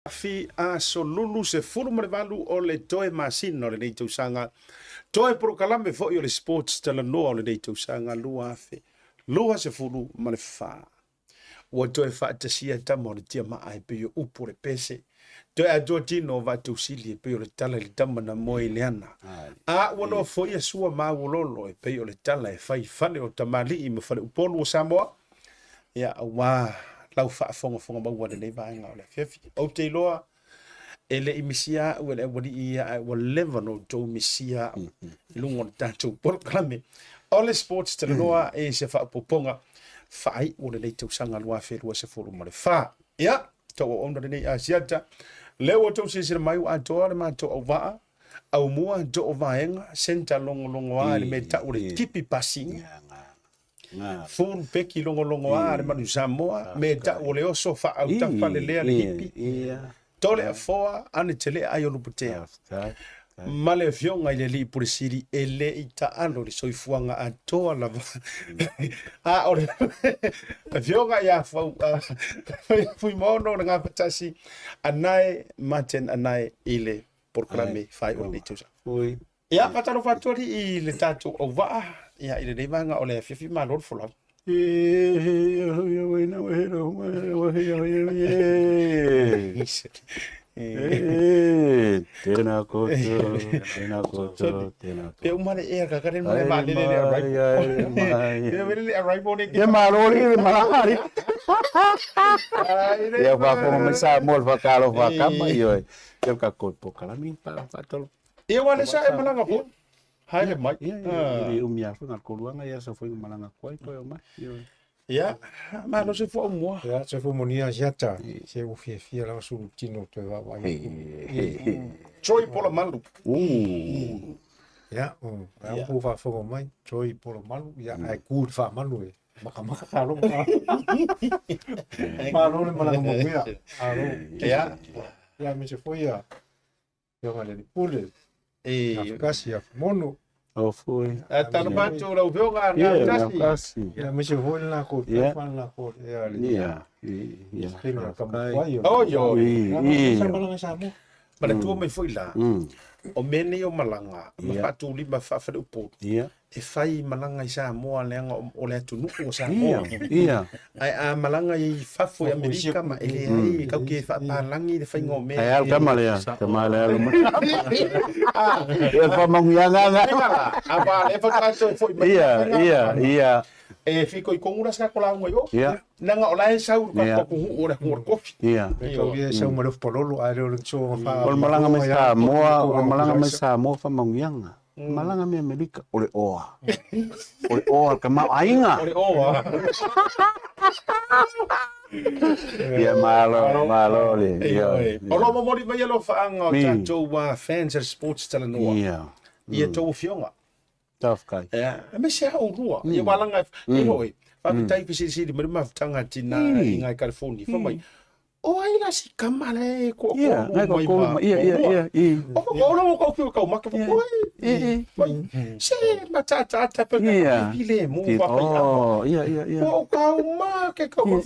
fi a solulu se fulu mo le valu o le toe masino le nei tausanga. Toe prokalame fo i o le sports talanoa o le nei tausanga lua afe. Lua se fulu ma le fa. Ua toe faatasia tama o le tia maa e pe o upu le pese. Toe a doa tino va tausili e pe o le tala le tama na moe le ana. A ua no fo ia sua maa ulolo e pe o le tala e fai fane o tamali i ma fane upolu o Samoa. Ia awa lau whaafonga maua le nei vaenga o le fefi. O te iloa, e le imisia ua le wadi ia ua lewa no tau misia lungo le tātou porkalame. O le sports te loa e se whaapoponga whaai o le nei tausanga lua wherua se furu ma le wha. Ia, tau o onda le nei asiata. Leo o tau sesira mai o atoa le mātou au waa. Aumua do o vaenga, senta longo a le me tau le kipi pasinga. Full peki longo a le manu Samoa me ta o le oso fa au ta fa le lea le hipi tole a foa ane tele Aiolupo ma le fionga i le li purisiri e le i ta alo le soifuanga a toa lava a o le fionga ia fui mono na ngā patasi anae maten anae i le porklame fai o le tusa ia pataro fatori i le tatu o waa ia ile nei vanga o le fifi ma lor fola tena koto pe umane e ka karen mo ma le arrive on e malori e malari e va como me sa mol va calo va cama io e ka koto kala min pa tolo e wale sa e malanga po hai le mai e o mia fo na koluanga ia so foi malanga koi ko mai ia ma no se fo Aumua ia se fo monia jata se o fia la su tino to va va troi pola malu ia o va fo mai troi pola malu ia ai kur fa malu e maka kalo malo le malanga mo ia ia me se foi ia ia vale de pule kasi ya mono o foi tano macho la uvionga na kasi ya me se foi na ko fan la ko ia kinga kama oh yo malanga samo ma tu mai foi la o mene o malanga ma tu li ma fa fa upo e fai malanga i Samoa lenga o le tunu o Samoa ai a malanga i fafo i Amerika ma ele ai ka ke fa palangi le fai ngome ai al kamalea e fa mangianga a ba le fa trato foi ia e fico i kongura sa kola ngoi o nanga o lai sau ka ko o le kofi ia e sau mo le pololo a le so fa o malanga mai Samoa fa mangianga malanga me Amerika ole oa ka ma ainga ole oa ia malo le o lo mo mori mai lo faanga o tatou wa fans of sports Talanoa ia tou fionga tough guy me se o rua ia malanga e hoi fa tai PacificEzy me ma tanga tina i ngai California fa mai o ai la si kamale ko ia o lo ko ko ma ko se matata ta pe vile mo oh ia o ka ma ke ko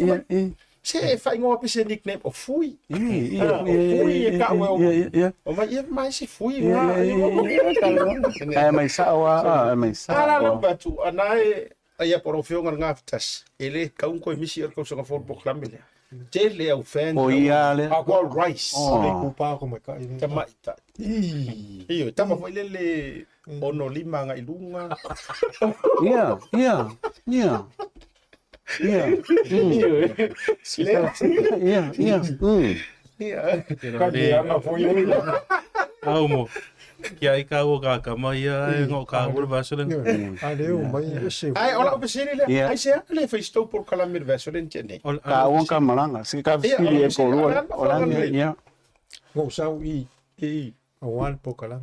se fa ngo pe se nickname o fui fui ka o ma ia mai se fui mai sawa mai ala lo batu anai ia por fionga ngaftas ele ka un ko misi ko so for po klamile tele au fan o ia le a rice e kupa ko mai ka tamaita io tama foi le ono lima nga ilunga ia Aumo. Kia i ka o ka mai ai ngo ka o vasolen. ale o mai se ai ola pe sini le ai se le foi sto por calamir vasolen tene ka on ka malanga se ka fili e ko ola ia ngo sau i o wan po kalam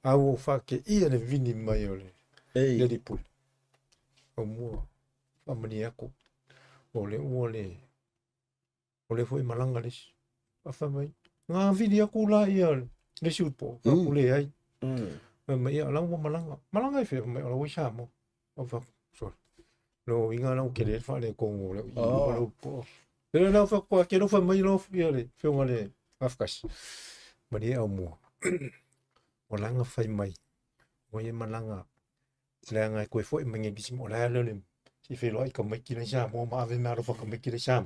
au fa ke ia le vini mai ole le dipul o mo amani ako ole foi malanga les fa mai nga vini ako la ia le supo ole ai ma ia lang mo malanga e fe mai ola wisha mo o fa so no inga lang ke le fa le ko le po Pero não foi com aquele foi mais novo ele. Foi um ali Afkas. Mari Aumua. Malanga fai mai. Moye malanga. Langa koe foi mangegisi mo la le. Si fe loi ka mai kira sa mo ma ave ma ro ka mai kira sa.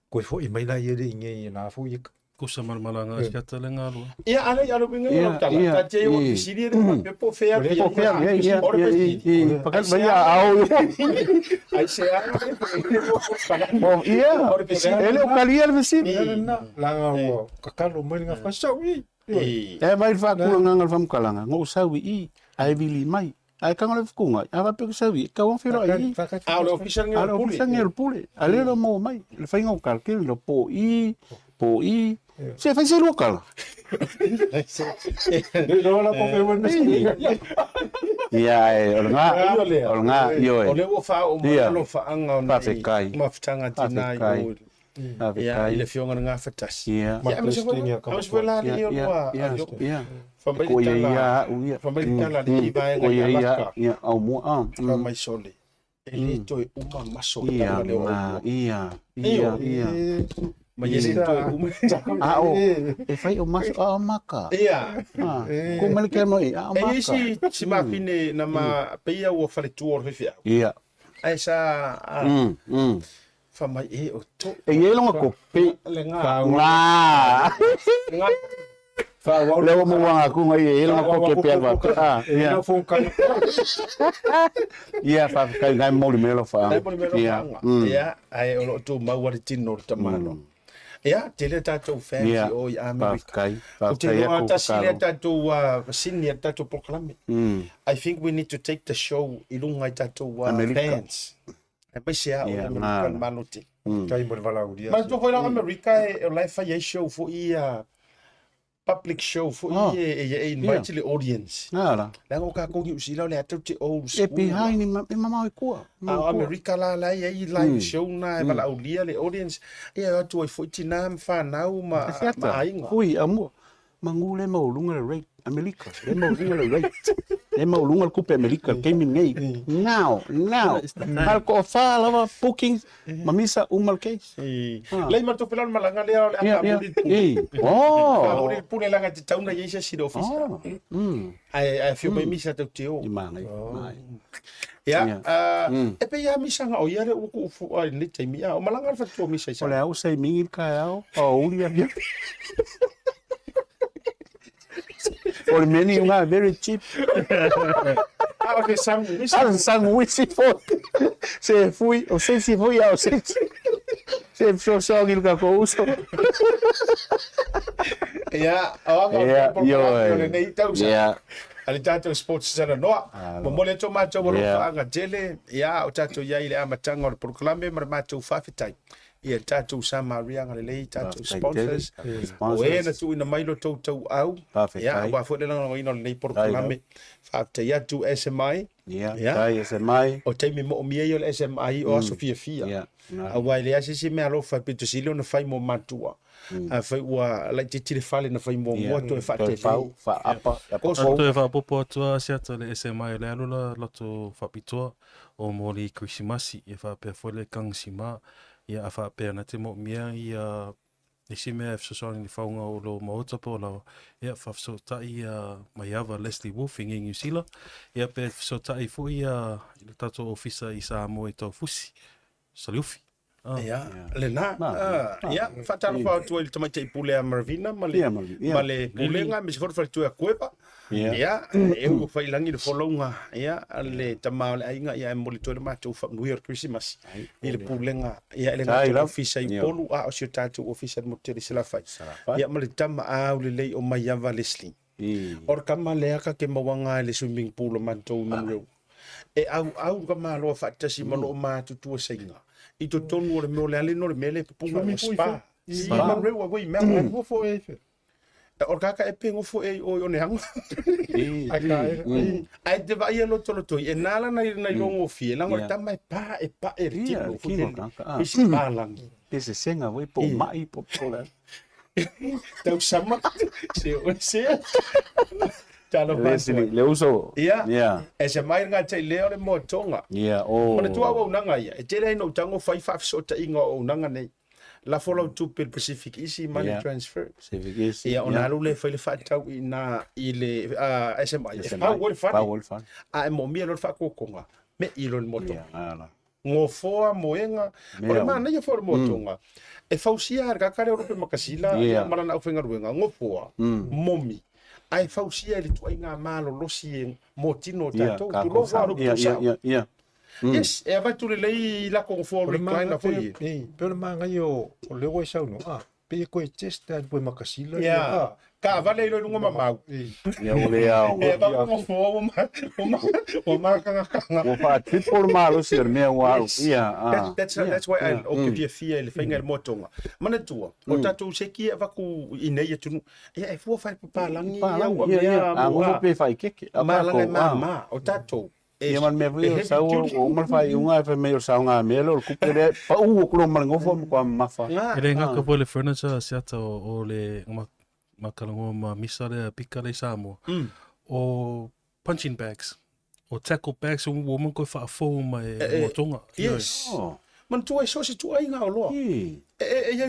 Koe foi mai la ye nge na fu ye. Ko sa malanga ska tala ngalo. Ia ana ia lo binga lo tala. Ta te o siri de po fea. Po fea, pakai banyak au. Ai se ana. Oh, iya. Ele o kalian mesti. Langa wo kakalo mai nga fa sa wi. Vai fa ku ngangal fam kalanga. Ngo sawi I. Ai bili mai. Ai kanga le fukunga. Ava pe sawi. Ka won fero ai. Au lo official ngel pule. Ale lo mo mai. Le fa ngo kalkil lo po I. Po I. Se fai se local. No la po fe bueno. Ia olga yo. O le wo fa o mo lo fa anga on. Mafutanga tinai o. Ia ile fionga nga fatas. Ia. Mas foi lá ali o wa. Ko ia uia. Family tala di vai nga ia. Ia Aumua. Ka mai sole. Ele toi uma maso ia. Mas ele toi uma. E fai o maso a maka. Ia. Ko mal ke mo a maka. E si ma fine na ma peia o fale tuor fefia. Ia. Ai sa fa mai e o to. E ele longa ko pe. Lenga. Nga. Fa le mo wanga ku ngai ele longa ko ke pe ba. Ia. Ia fa kai ngai mo le melo fa. Ia. Ai o to ma wa tino tamano. Ia, tele tatou fancy o i America. O te noa tasile tatou sini tatou proklame. I think we need to take the show i lunga i tatou fans. E pese a o American manote. Kai mo vala udia. Mas to foi lá America e o live fai show fo i public show fo i invite the audience. Nada. La o ka ko ni usila le tatou te old school. E behind ni mama ko. America la i live show na e vala udia le audience. Ia tu ai foi tinam fa nau ma ainga. Ui amo. Mangule mo lunga le rate America. Le mo lunga le rate. Le mo lunga kupe America came in nei. Now. Al ko fa lava bookings. Mamisa umal case. Lai ma to pelan malanga le Oh. Ore pune langa te tauna yesa si office. Ai fio mai misa te teo. Ya. E pe ya misa nga o yare u ku fu ai ni te mi o malanga fa to misa sa. Ole au sei mingi ka au. O uli ya. Or many are very cheap. Okay, sanguichi for. Se fui, o sei se foi ao sei. Se só aquilo que eu uso. Ali tatou sports Talanoa. Mo to matou mo anga tele. Ia o tatou ia ile amatanga o proklame mar matou fafitai. Ia tatou samaria ngale le tatou sponsors. O e na tu ina mailo tatou au. Ia wa fo le no ino le proklame. Fafitai ia tu SMI. Ia SMI. O te mi mo mi e le SMI o Sofia Fia. A wa ile asi me alo fa pito silo na fai mo matua. A fai wa la te tire fale na fai mo moto e fa te fa apa. Ko so te fa popo tua sia te le SMI le alo la loto fa pito o mo li Christmas e fa pe fo le kang sima. Ia a fa pe na te mo mia ia e si me so so ni faunga o lo Moatoga la ia fa so ta ia mai ava Leslie Wolf in New Zealand ia pe so ta i fu ia le tato ofisa i Samoa i tau fusi salufi ia le na ia fa talo fa tu il tama te pule a Marvina male pulenga me se for fa tu a cueva ia e o fa ilangi de folonga ia le tama le ainga ia mo le to ma tu fa New Year Christmas ile pulenga ia le ofisa i polu a o si tatu ofisa mo te se la fa ia mo le tama a le o mai ava Leslie or kama le aka ke mawanga le swimming pool ma to no e au kama lo fa tasi mo lo ma tu tu senga I to tonu o le meo le ale no le mele punga o spa. Ma reu a goi mea mo fo e. O kaka e pengo fo e o ne hanga. Ai te vai no tolo toi e nala na longo fie la ngor tama e pa e tino fo. Isi palangi. Ese senga voi po mai po pola. Tau sama se le uso. E se mai nga te leo le Moatoga. O. Ona tua o nanga ia. E te rei no tango 5 so ta inga o nanga nei. lafo lau tupe PacificEzy money Yeah. transfer. PacificEzy. Ia ona alu le faile whaatau i le SMI. E SMI. whau Whau fan. A e mo mia lor whaakokonga. Me i lor moto. Yeah, ala. Ngofoa moenga. Ora mana ia fora motonga. E fausia ar kakare o rupe makasila. Ia marana au whenga ruenga. Ngofoa. Momi. Ai fausia le tua inga malo losi e motino tatou. Tu lo waru kusau. Yes, e vai tu le lei la con for recliner foi. Pero manga yo le go sau no. Pe ko testa po makasila. Ya. Ka vale lo lunga mamau. Ya ole ao. E va con for o ma kanga. O fa tipo malo ser me wa. Yeah. That's why I occupy fear le finga motonga. Mana tua. O tatou se ki va ku inei tu. E fu fa pa langi ya o ya. A mo pe fai keke. Ma langa ma o tatou. Ia man me vui sau o mafai unga fa me sau nga melo ku pere pa u ku lo mango fo ko mafa. Ele nga ka pole furniture siata o le makalango ma misa le pika le Samoa. O punching bags. O tackle bags o woman ko fa fo mai motonga. Yes. Man tu ai so se tu ai nga o lo. E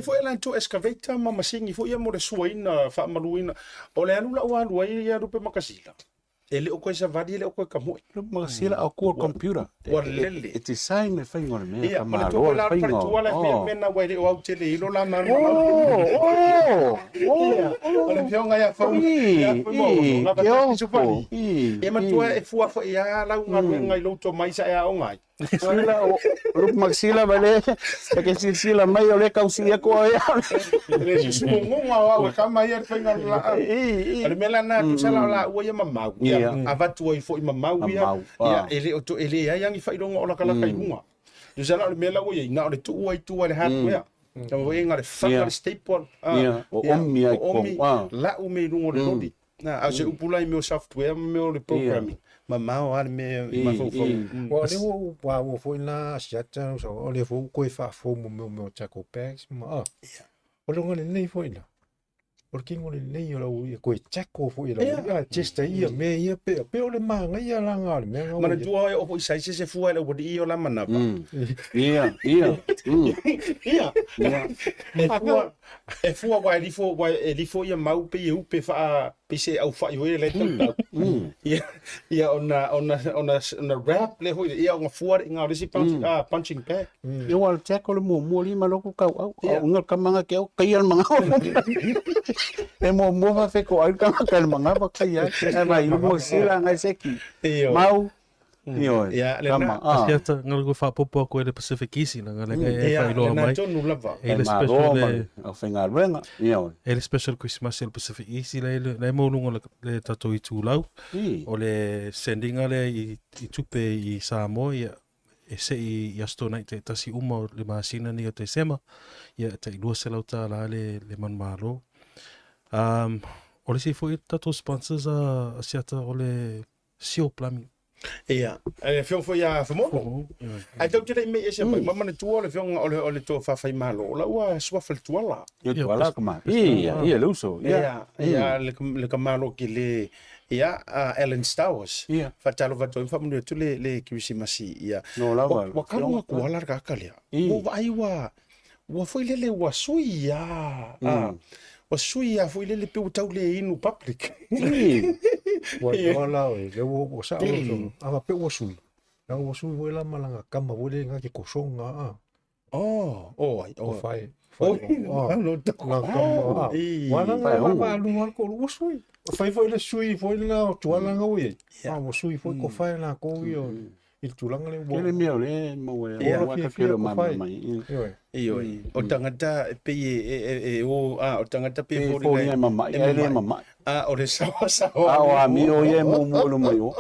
foi ela tu excavator ma masingi foi ia mo le suaina fa maluina. O le anu la wa lu ia rupe makasila. Ele o coisa varia ele o coisa como mas se ela o computer e te sai me fai ngor me ka malo fai ngor tu ala me na wa o au tele ilo la man ole fionga ya fa na ba su fani e man tu e fu fa ya la un ngai lo to mai sa ya o ngai sila o maxila vale que sila mai ole causia ko ya le su ngonga wa ka mai er fai ngor la ale mela na tu sala la o ya mamau avatu i fo i mamau ia ele o to ele ia yang i fai rongo o la kala kai hunga tu sala le mela o ia na o le tu ai tu ale hardware ka o inga le faka staple o omi ai ko la o me rungo le lodi na a se upula i me software me o le programming mamau ale me i mafo fo o le o fo na siata so o le fo ko fa fo mo chaco packs ma o le ngone nei fo ina porque ngole nei o la ko chaco fo ila chesta ia me ia pe o le manga ia la ngal me mana tua o fo sai se fu ala o di o la manapa ia e fu wa li fo ia mau pe u pe fa pe se au fa yo le tau ia ona rap le ho ia nga fu nga resi punching bag eu al chaco le mo li maloko ka au nga kamanga ke o kai al manga e mo fa fe ko al ka manga ba kai ya e vai mo sila nga seki mau Io, kama siata ngal go fa popo ko le PacificEzy na ngal e fa ilo mai ele special o fenga renga io ele special Christmas el PacificEzy le mo lungo le tatou itulau o le sending ale i tupe i Samoa e se i astona te tasi uma le masina ni o te sema ia te lua se lauta la le manmalo o le si foi tatou sponsors a siata o le Seal Plumbing. Ia, e fiong foi a famo. Ai tau tira me ese mana tua le fiong ole to fa fai malo. La ua swa fal tuala. Ia tuala kama. Ia le uso. Ia le kamalo ki le ia Ellen Stowers. Fa talo va to fa mu tu le Christmasi ia. No la va. Wa kalu ko ala ka kalia. Wo ai wa foi le wa sui ia. O sui a foi le pe utau le inu public. Wa la le wo sa o pe wo sui. Na wo sui wo la malanga kama wo le nga ki kosonga ai fai. No to. Na kama. Wa na ba lu war ko wo sui. Fai foi le sui foi na tuala nga wo ye. Wo sui foi ko fai na ko yo. Il tulanga le wo. Le mio le mo wa ka kero mai. Io o tangata pe o tangata pe fo ni mama ele mama o le sawa wa mi o ye mo lo mo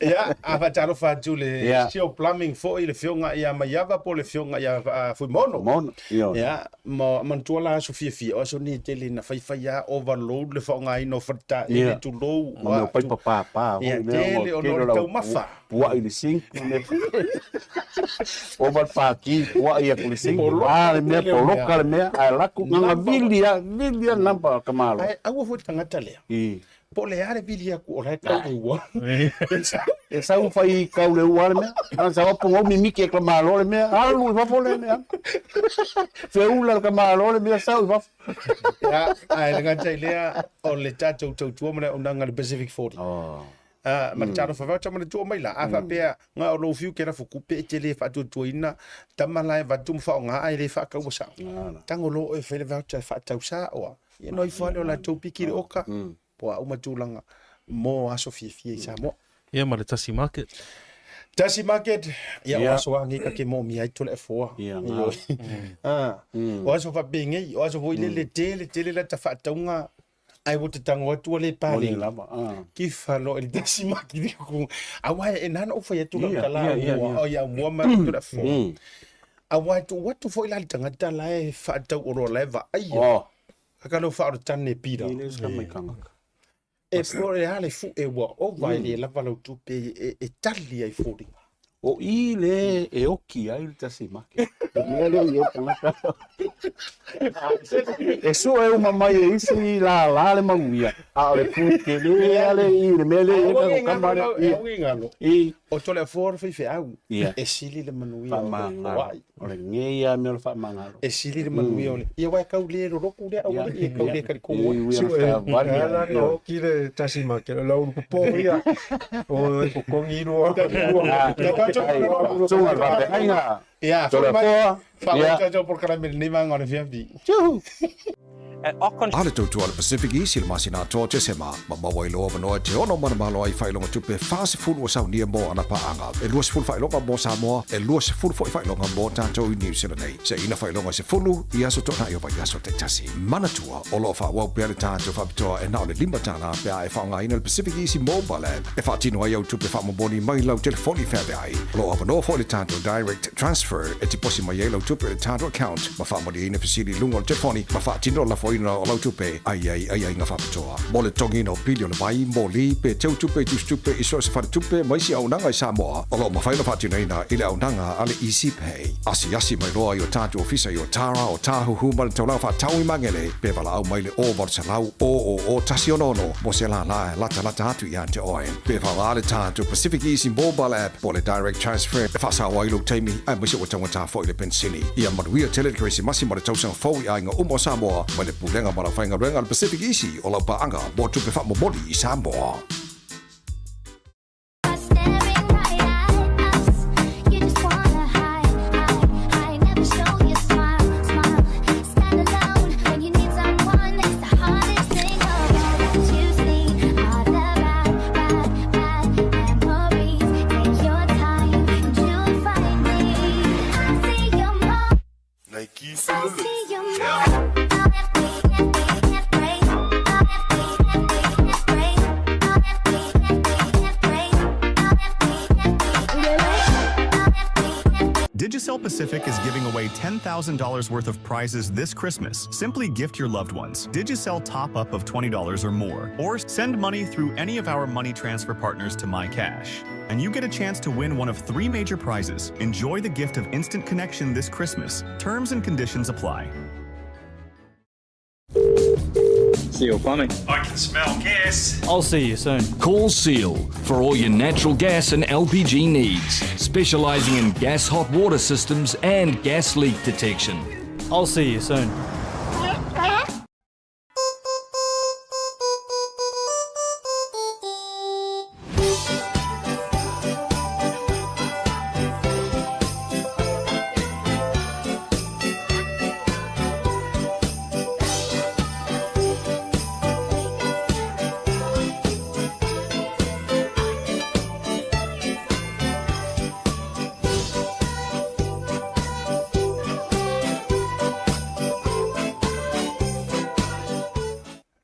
ia ava taro fa jule Seal Plumbing fo ile fionga ia maiava po le fionga ia fu mono ia man tuala so fi o so ni tele na fai ya overload le fonga ino fata ile tu low ma pai pa ia tele o no tau mafa wa ile sink over pa ki wa ia ku racing. Le mea poloka le mea. Ai laku nganga vilia namba kamalo. Ai au fo tangata lea. Po le are vilia ku ora ka ua. E sau fai kau le ua le mea. Ana sa wapunga mimiki e kamalo le mea. Alu va le mea. Feula kamalo le mea sau va. Ya, ai ngata lea o le tatou tautua mana o nanga le Pacific 40. Ma taro fa vata mana tua mai la afa pea nga o lo fiu ke ra fukupe e tele fa tu tuina tamala va tum fa nga ai le fa ka usa tango lo e fele vata fa tausa o ye noi fa le la tu pikiri oka po a uma tulanga mo aso fi sa mo Ia ma le Tasi Market. Tasi Market ya o so ngi ka ke mo mi ai tulafoa o aso fa bengi o aso vo le tele la ta fa taunga ai wo te tango atu le pari ki falo el Tasi Market ku awa e nana o fa ya tula kala o ya mo ma tulafoa awa tu watu fo ila tanga tala e fa tau o leva ai aka no fa o tane pira e pro e ale fu e wa o vai le lava lo tu pe e tali ai fodi o ile e oki ai le Tasi Market. Mele yo kana. E so e uma mai isi la le manguia. A le puke le ale ile mele e ka kamara. E o tole for fe au. E sili le manuia. O le ngeia me fa mangalo. E sili le manuia ole. Ia wa ka ule ro roku le au le ka ule ka ko. Varia no ki le Tasi Market la u po ia. O ko kongiro. Sunga rape ainga. Ya, Toleafoa. Fa jo por cara me ni manga le fiambi. Ale tautua le PacificEzy le masina toa sema ma mawai loa manoa te ono mana malo ai whailonga tupe whaase fulu o sau nia mo ana paanga. E lua se fulu whailonga mo Samoa, e lua se fulu whailonga mo tatou i New Zealand nei. Se ina whailonga se fulu i aso tona i o vai aso te tasi. Manatua o loa whawau pia le tatou whapitoa e nao le lima tana pia e whaonga ina le PacificEzy mobile app. E whaatino ai au tupe whamoboni mai lau telefoni whawe ai. Loa manoa fo le tatou direct transfer e tiposi mai lau tupe le tatou account. Ma whamoni ina fisili lunga le telefoni, ma whaatino lafo ina o lau tupe ai nga whapitoa. Mo le tongi no piliona mai, mo li pe teu tupe tu stupe i so se whare tupe mai si au nanga i Samoa. O lo mawhaina whatina ina ile au nanga ale Easy Pay. Asi mai roa i o tātu ofisa i o Tara o tāhu huma le taulau whatau i mangele. Pe wala au mai le o varsalau o tasi onono. Mo se la lata atu i ante oen. Pe wala le tātu PacificEzy mobile app. Mo le direct transfer. E whasa au ailu teimi. Ai misi o tangata fo i le pensini. Ia manuia tele kresi masi ma le tausanga fau i ainga umo Samoa. Mai le pulenga mara whainga renga le PacificEzy o lau paanga mo tupe whamomoli i Samoa. Digicel Pacific is giving away $10,000 worth of prizes this Christmas. Simply gift your loved ones. Digicel top-up of $20 or more, or send money through any of our money transfer partners to MyCash. And you get a chance to win one of 3 major prizes. Enjoy the gift of instant connection this Christmas. Terms and conditions apply. Seal plumbing. I can smell gas. I'll see you soon. Call Seal for all your natural gas and LPG needs, specialising in gas hot water systems and gas leak detection. I'll see you soon.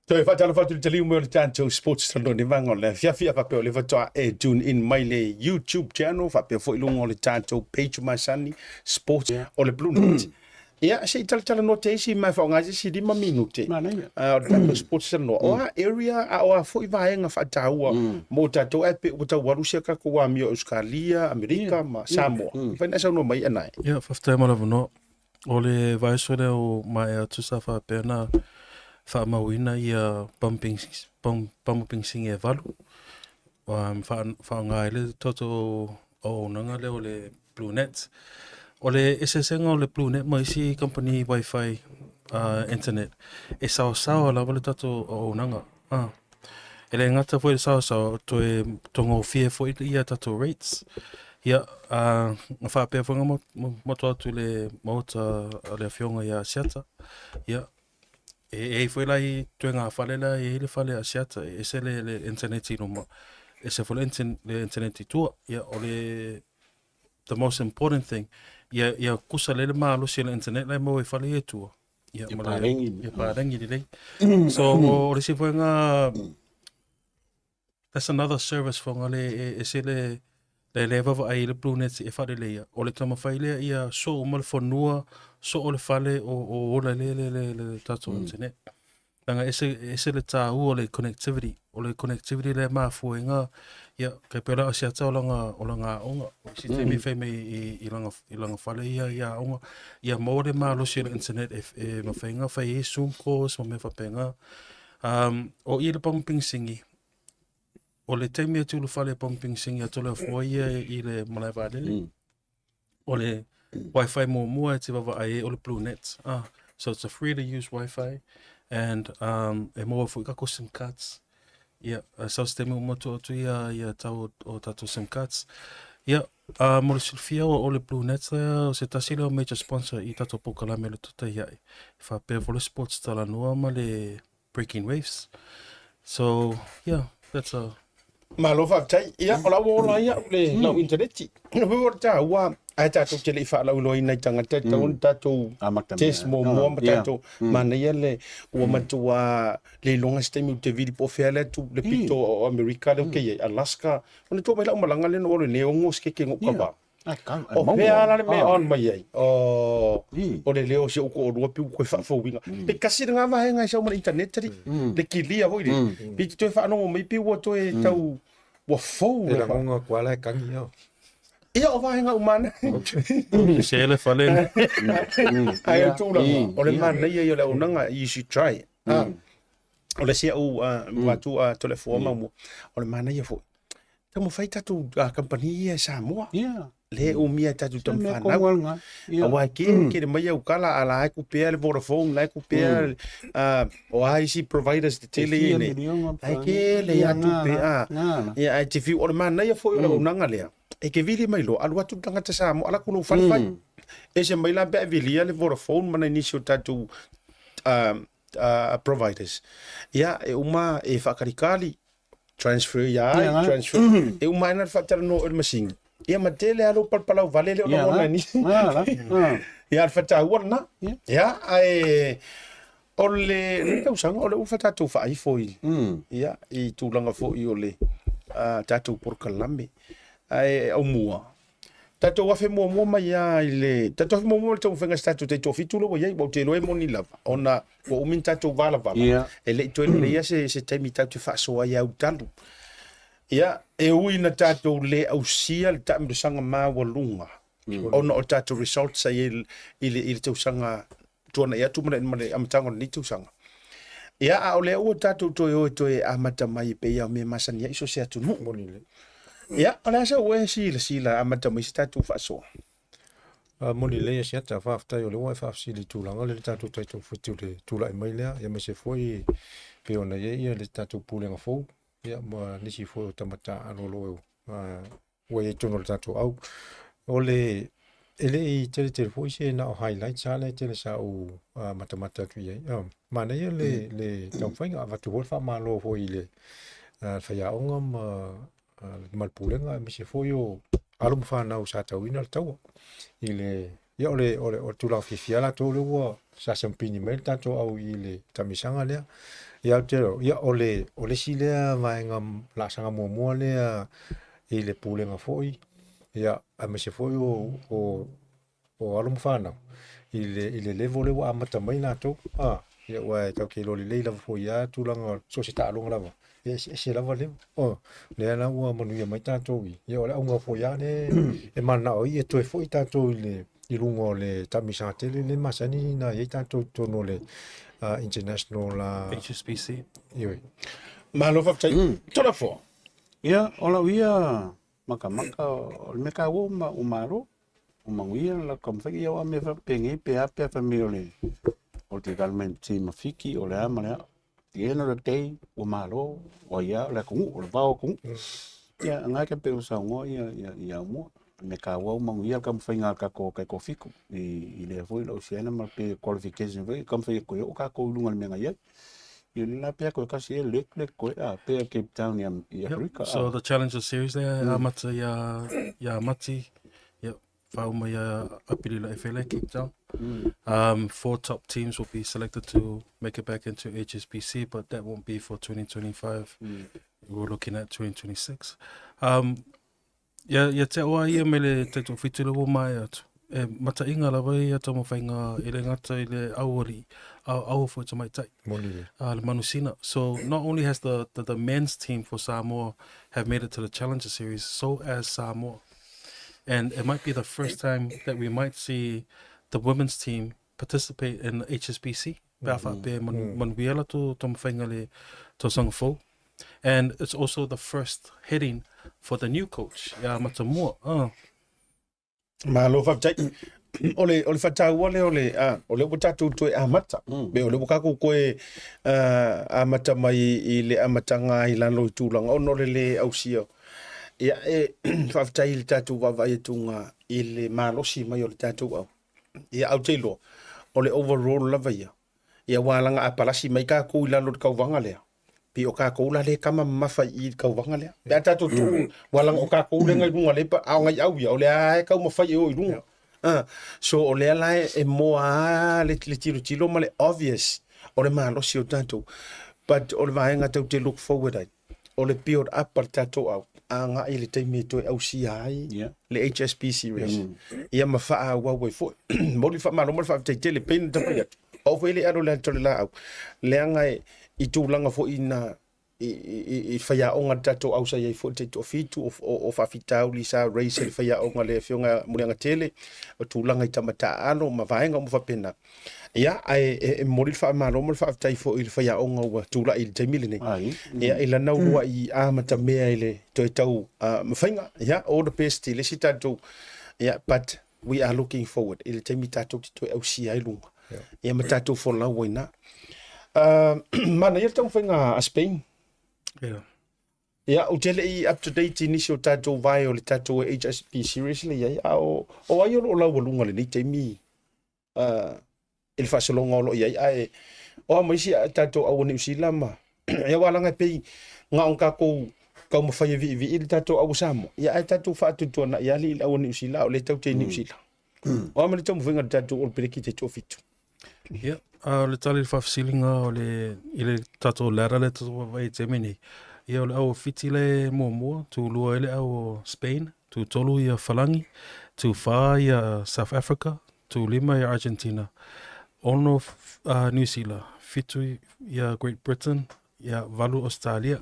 Toi fatala fatu te liu mo le tanto sports talo ni vanga le fia pa pe le fatoa e tune in my le YouTube channel fa pe fo ilungo le tanto page masani sports o le BLUNET. Ia se tala no te si mai fa ngaji si di minute. O tanto sports talo o area o fo i vaenga fa taua mo tato e pe uta warusia ka ko wa mi Australia, Amerika ma Samoa. Fa na sa no mai anai. Ia, whaftai mara wano. O le vaeso leo mai atu sa whapena whaamawina ia pumping singe valu. Whaanga ele toto o nanga leo le BLUNET. O le esesenga o le BLUNET mai si company Wi-Fi internet. E sao la wale tato o nanga. Ele ngata fo e sao to e tongo fie fo ia tato rates. Ia, whapea whanga moto atu le mauta le whionga ia siata. Ia, e fwela i tue ngā whalela e le whale a siata. E se le internet ino ma. E se fwela le internet i tua. Ia, o le, the most important thing. Ia kusa le maa losi le internet lai mo e whale e tua. Ia, pārengi li lei. So, o le si fwanga, that's another service whanga le e se le le vava ai le BLUNET e whare leia. O le tamawhai lea ia so o male whanua, so o le whale o ola le tato internet. Nanga ese le tāu o le connectivity. O le connectivity le maa fuenga, ia kai pēla o siata o langa onga. Si te mi whai mei i langa whale ia onga. Ia mō le maa losi le internet e mawhainga, whai e Zoom calls, ma me whapenga. O i le pumping singi. O le teimi atu le whale pumping singi a Tulafoa ia i le malai vālele. O le Wi-Fi mua e te wawa ai o le BLUNET. So it's a free to use Wi-Fi. And e mua fu i kako SIM cards. Ia, so se temi umoto atu ia tau o tato SIM cards. Ia, mo le silfia o le BLUNET o se tasi leo major sponsor i tato pokalame le tuta iai. Whapea vole sports Talanoa ma le Breaking Waves. So, yeah, that's a... Malo whaktai, ia, o lau ola ia, le lau interneti. No hui ta ua, ai tātou te le wha lau loi nei tangata, tātou test mō mua ma tātou, mana ia le ua matua le longa stemi u te viri po whea le tu le pito o Amerika leo kei Alaska. Ona tō mai lau malanga le no ore ne ongo skeke ngoka ba. O whea ala le me on mai ai. O le leo se uko o rua piu koe whawinga. Pe kasi ngā wahe ngai sau mana internet tari, le kilia hoi le. Piti toi whanongo mai piu o toi tau wa fau. E la ngonga kua lai kangi au. Ia o wahe ngā umana. Se ele whale. Ai o tūra. O le mana ia i o le unanga, you should try it. O le sia u watu a Toleafoa mamu. O le mana ia fo. Tamo whai tatu company ia Samoa. Le o mia tatu tam whanau. Awa ke mai au kala ala ai ku pea le Vodafone, lai ku pea o IC providers te tele ine. Ai ke le atu pea. Ia ai te fiu o le mana ia fo i le unanga lea. E ke vili mai lo alu atu tangata Samoa ala kuno whalewhai. E se mai la bea vilia le Vodafone mana inisio tatu providers. Ia e uma e whakarikali transfer ya transfer e uma ina fatara no el machine ia matele alo palpalau vale le ona ni ia fata wana ia ai ole nka usanga ole ufata tu fa ifoi ia I tulanga fo I ole tatu por kalambe ai Aumua tato wa fe mo mai ya ile tato mo to fenga statu te to fitulo wa ye bo te lo e moni lava ona o min tato vala ele to le ya se temi tato faʻasoa ya utalu ya e uina tato le au sia le tam sanga ma walunga ona o tato results sai ile to sanga tona ya tu mane amtango ni tu sanga ya a ole o tato to e amata mai pe ya me masani ya iso se atu no moni le ia, ala sa ue sila amata mai statu faʻasoa. Moni le sia ta whaftai o le wai whafsili tūlanga le tātou taito whitu le tūlai mai lea. Ia me se foi pe ona ia le tātou pūlenga fōu. Ia ma nisi foi o tamata anolo ue e tono le tātou au. O le ele I tele foi se na o highlight sa le tele sa o matamata tu ia. Mana ia le tauwhainga avatu hoi whamalo foi le whaiaonga malpulenga me se foi o alum whanau sa tauina le taua. I le ia o tulau fifiala tō le ua sa sampini mai tato au I le tamisanga lea. Ia tero ia o le si lea vaenga lasanga mua lea I le pulenga foi. Ia a me se foi o alum whanau. I le levo le ua amata mai nato. Ia ua tau ke loli leila foi ia tūlanga so se tālonga lava. Se lava le le ana ua manuia mai tātou I ia ole aunga foi ane e mana o I e toe foi tātou I I lunga o le tamisa tele le masani na i tātou tono le international HSBC. ioi. Malo whaptai, tulafono. Ia, ola uia maka o le meka o ma umaro, o manguia la kamwhaki au me whapenge pe apea whamio o te government team mawhiki o le amarea. The end of the day, o malo, o ia, le kungu, o le vao kungu. Ia, ngai ka pe usa ngoa ia Aumua. Me ka wau manguia ka mwhainga ka ko whiku. I le fwoi la usiana ma pe qualification vai, ka mwhainga koe o ka ko ulunga le menga ia. I la pia koe kasi e lek koe a pe Cape Town i Afrika. So the Challenger Series there, amata ya mati, whauma ya apiri la FLA Cape Town. 4 top teams will be selected to make it back into HSBC, but that won't be for 2025. We're looking at 2026. Ya te oa ia me le te whitule o mai atu. E mata inga la vai ata mo whainga i le ngata i le auari, au fo te mai tai. Le manusina. So not only has the men's team for Samoa have made it to the Challenger Series, so has Samoa. And it might be the first time that we might see the women's team participate in HSBC. Manuiala to mwhainga le to Sangafo. And it's also the first heading for the new coach, Matamua. Malo whaptai. Ole whatau ole watatu to amata. Be ole wakaku koe amata mai I le amatanga I lano I tūlanga. Ono le ausio. Ia whaptai le tatu wawai tunga I le malosi mai o le tatu au. Ia au teilo. Ole overall lava ia. Ia walanga apalasi mai ka ko I lano kauwanga lea. Pi o ka ko la le kama mafai I kauwanga lea. Pe tatu tu walanga o ka ko le ngai lunga le pa au ngai au ia. Ole ai kau mafai o I lunga. So o le ala e moa le tiro ma le obvious o le malosi o tatu. But o le vaenga tau te look forward ai. O le build up al tatu au. Anga I le teimi to au si ai. Le HSBC race. Ia mafaa wawai fo. Moli fa malo mo fa te tele pen tapu. O foi le aro le tole la au. Le anga I tūlanga fo ina I whaia o ngā tato au sa iei fo te to fitu o whawhitau li sa race le whaia o ngā le whionga mureanga tele o tūlanga I tamata alo ma vaenga mo whapena. Ia, e mori wha maro mo whaatai fo I le whaia o ngā ua tūla I le taimile ne. Ia, I la naurua I amata mea I le toi tau mawhainga. Ia, all the best I le si tato. Ia, but we are looking forward. I le taimi tato ti toi au si ai lunga. Ia, ma tato fo lau waina. Mana ia tau whainga a Spain. Ia, o tele I up to date inisi o tatou vai o le tatou HSP seriously ia o ai o lau walunga le nei teimi ele whasalonga o lo ia ai o maisi tatou au New Zealand ma ia walanga pei ngā on kau mawhai vi I le tatou au Samoa ia ai tatou whaatutuana ia li au New Zealand o le tau te New Zealand o amani tau mwhinga le tatou o le pereki te tō fitu. Ia, le tali whafsilinga o I le tatou lera le tatou vai te meni. Ia o le au fiti le mua, tu lua ele au o Spain, tu tolu ia Falangi, tu wha ia South Africa, tu lima ia Argentina, ono New Zealand, fitu ia Great Britain, ia valu Australia.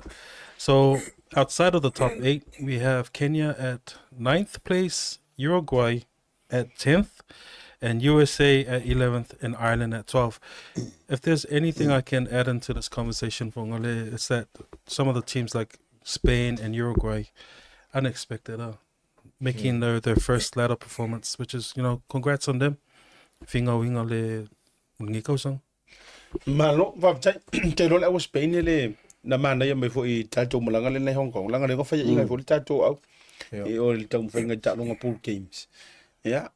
So outside of the top 8, we have Kenya at 9th place, Uruguay at 10th, and USA at 11th and Ireland at 12th. If there's anything I can add into this conversation, Fongole, it's that some of the teams like Spain and Uruguay, unexpected, making their first ladder performance, which is, congrats on them. Finga winga le ngikausang. Malo, waptai, te role au Spain le na mana ia mai fo I tatou malanga le nei Hong Kong. Langa le ngawhai ingai fo le tatou au. E o le tau mwhainga tālonga pool games. Ia,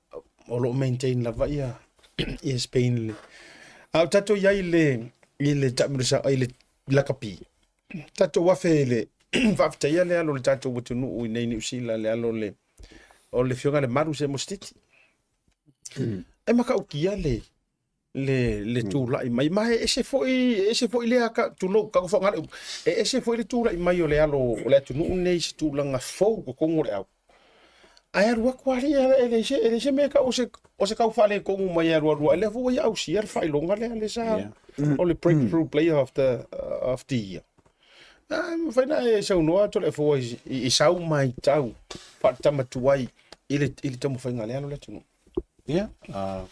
o lo maintain lava ia I Spain le. Au tatou iai le tamirisa ai le lakapi. Tatou wafe le whaftai ia le alo le tatou watunu I nei New Zealand le alo le o le whionga le maru se mostiti. E maka ukia le tūlai mai ese foi le aka tulo ka fo ngale ese foi le tūlai mai o le alo o le tunu nei se tūlanga fou ko ngore au. Ai rua kwari ele se me ka o se ka fale ko mai rua ele vo ia au sia fai longa le sa o le breakthrough player of the year. Fai na e sa no to le fo I sau mai tau pa tamatuai ile tamu fai ngale alo le tunu. Ia,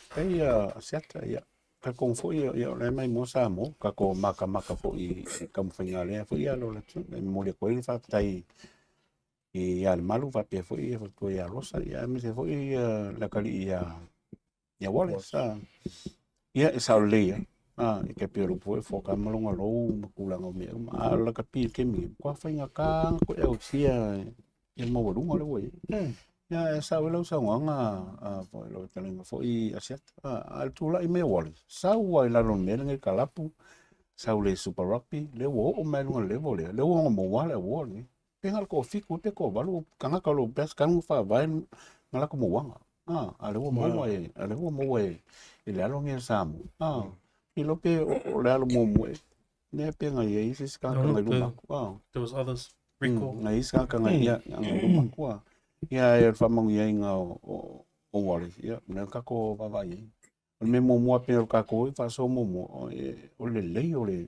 kai asiata ia. Ka kong fo ia le mai mo sa mo ka ko maka fo I kam whainga lea fo ia lo le tu le mo le koe fa tai I ia le malu fa pe fo ia fo ia rosa ia me se fo ia la kali ia wale sa ia e sa le ia I ke pe ru fo ka malonga lo makulanga me ma la ka pi ke mi kwa whainga ka ko e o sia ia mo runga le woi ya sa wela sa nga fo lo tele fo I asiat al tula I me wale sa wa la lo me nge kalapu sa le super rugby le wo o me lo le vole le wo mo wale wole pengal ko fiku te ko balu kanga ka lo best kan fa vai ngala ko mo wanga ale wo mo e le alo nge sam I lo pe o le alo mo ne penga ye isi ska ka ngai luma There was others. Recall. ngai ska ka ngai ya ngai luma ko ia e whamau ia inga o wale, ia, nea kako wawai ei. O me mua pe o kako I whaso o le lei o le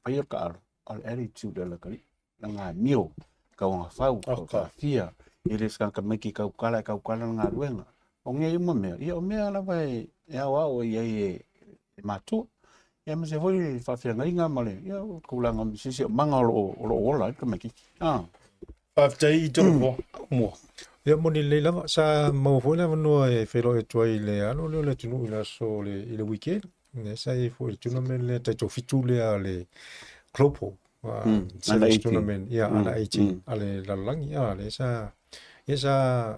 whai o ka aro, o le attitude ala kari, na ngā mio, ka o ngā whau, ka whia, I le ska ka meki kaukala ngā ruenga. O ngea I mea, ia o mea ala vai, e au au ia e mātua, ia me se hoi whawhia ngai ngā male, ia kulanga sisi o manga o ola, ka meki. Whawhia tō mo. Ia moni le lava sa mau foi lava no e felo e toi le ano le tunu ila so le weekend ne sa e foi tournament le tatou fitu le ale klopo Under 18 tournament ia under 18 ale la langi ale sa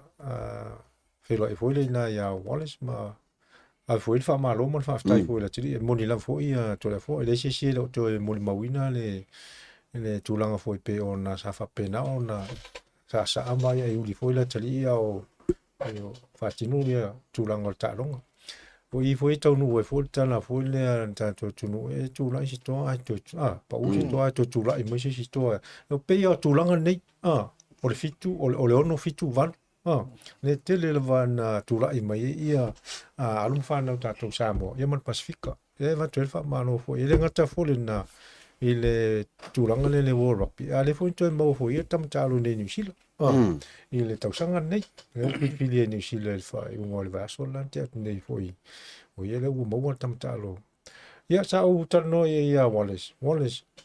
felo e foi le na ia Wallace ma a foi fa malo mon fa stai foi la tiri moni la foi Toleafoa le se le to moni mawina le tulanga foi pe ona sa fa pena ona sa ama ia Iuli foi la tali o fatinu ia tulanga talonga foi tau no foi tala foi le tatou tunu e tula si to pa u to tula I mai si to o pe ia tulanga nei o le fitu o le ono fitu van le tele le van tula I mai ia alum fa na tatou Samoa ia man Pacifica e va telfa malo foi le ngata foi na ile tulanga le World Rugby ale foi to mo foi tam talo ne New Zealand ile tausanga nei le pili New Zealand fa I ngol va solante at nei foi o ile u mo tam talo ia sa u tano ia Wallace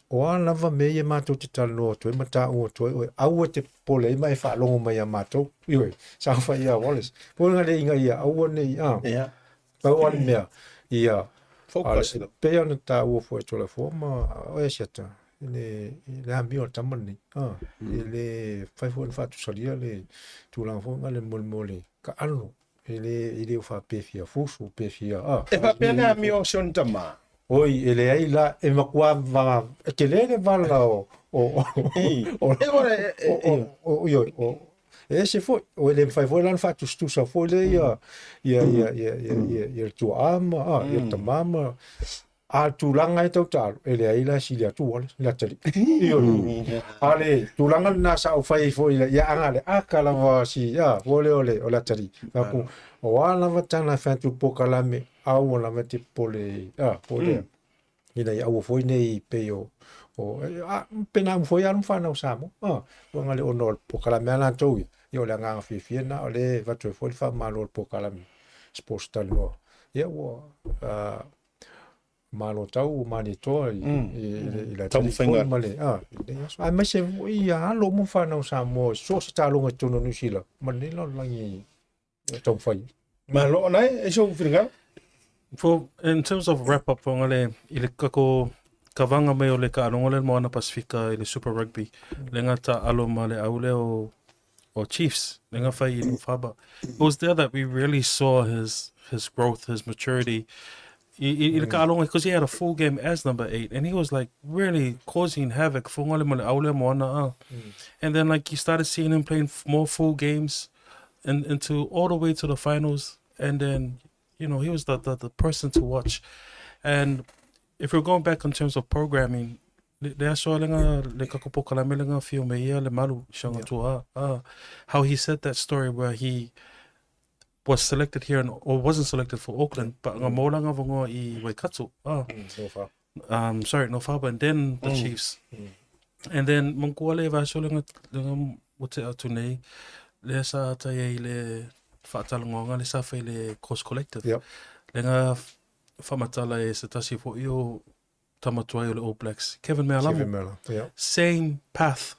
o ana va me ia mato te talo to mata o to au te pole mai fa longo mai mato iwe sa fa ia Wallace po ngale inga ia au nei Ia. pa o mea ia Focus. pe ana ta o foi tola forma o e seta le ambio tamani le fai foi fatu salia le tulang fo ngale mole ka alo ele fa pefia fusu pefia E whapena mi o son tama. oi ele ai la e makua va ke le vala o se foi o ele fai foi lan fatu stusa foi le ia tu ama ia tamama a tulanga e tautalo ele ai la silia tu wala la tali ale tulanga na sa o fai foi ia angale akala va si ia ole o la tali ku o wala vatana fatu pokalame au wala mate pole pole ina ia o foi nei peo o pena foi an fana o samo ngale onol pokalame ala tu yo le nga fifiena ole vatu foi fa malo pokalame sports Talanoa ia wo malo tau mani to ila Tau whainga. male ai mai se ia lo mo fa na Samoa so se talo nga tono New Zealand mani lo langi tau fai Ma lo nai e so whiringa. In terms of wrap up ngale ile kako kavanga mai o le ka alonga le moana Pacifica ile Super Rugby le ngata alo male aule o Chiefs le nga fai I Faba. It was there that we really saw his growth, his maturity. Ile ka alonga because he had a full game as number 8 and he was like really causing havoc for ngale male aule moana and then like you started seeing him playing more full games and into all the way to the finals and then you know he was the person to watch. And if we're going back in terms of programming, how he said that story where he was selected here or wasn't selected for Auckland, but no Faba, and then the Chiefs. And then Mongole va so lenga wote atunei le sa ta ye le whaatalangonga le safe le Coast Collective. Yep. Lenga whamatala e se tasi fo i o tamatua i o le All Blacks. Kevin Mealamu. Yeah. Same path.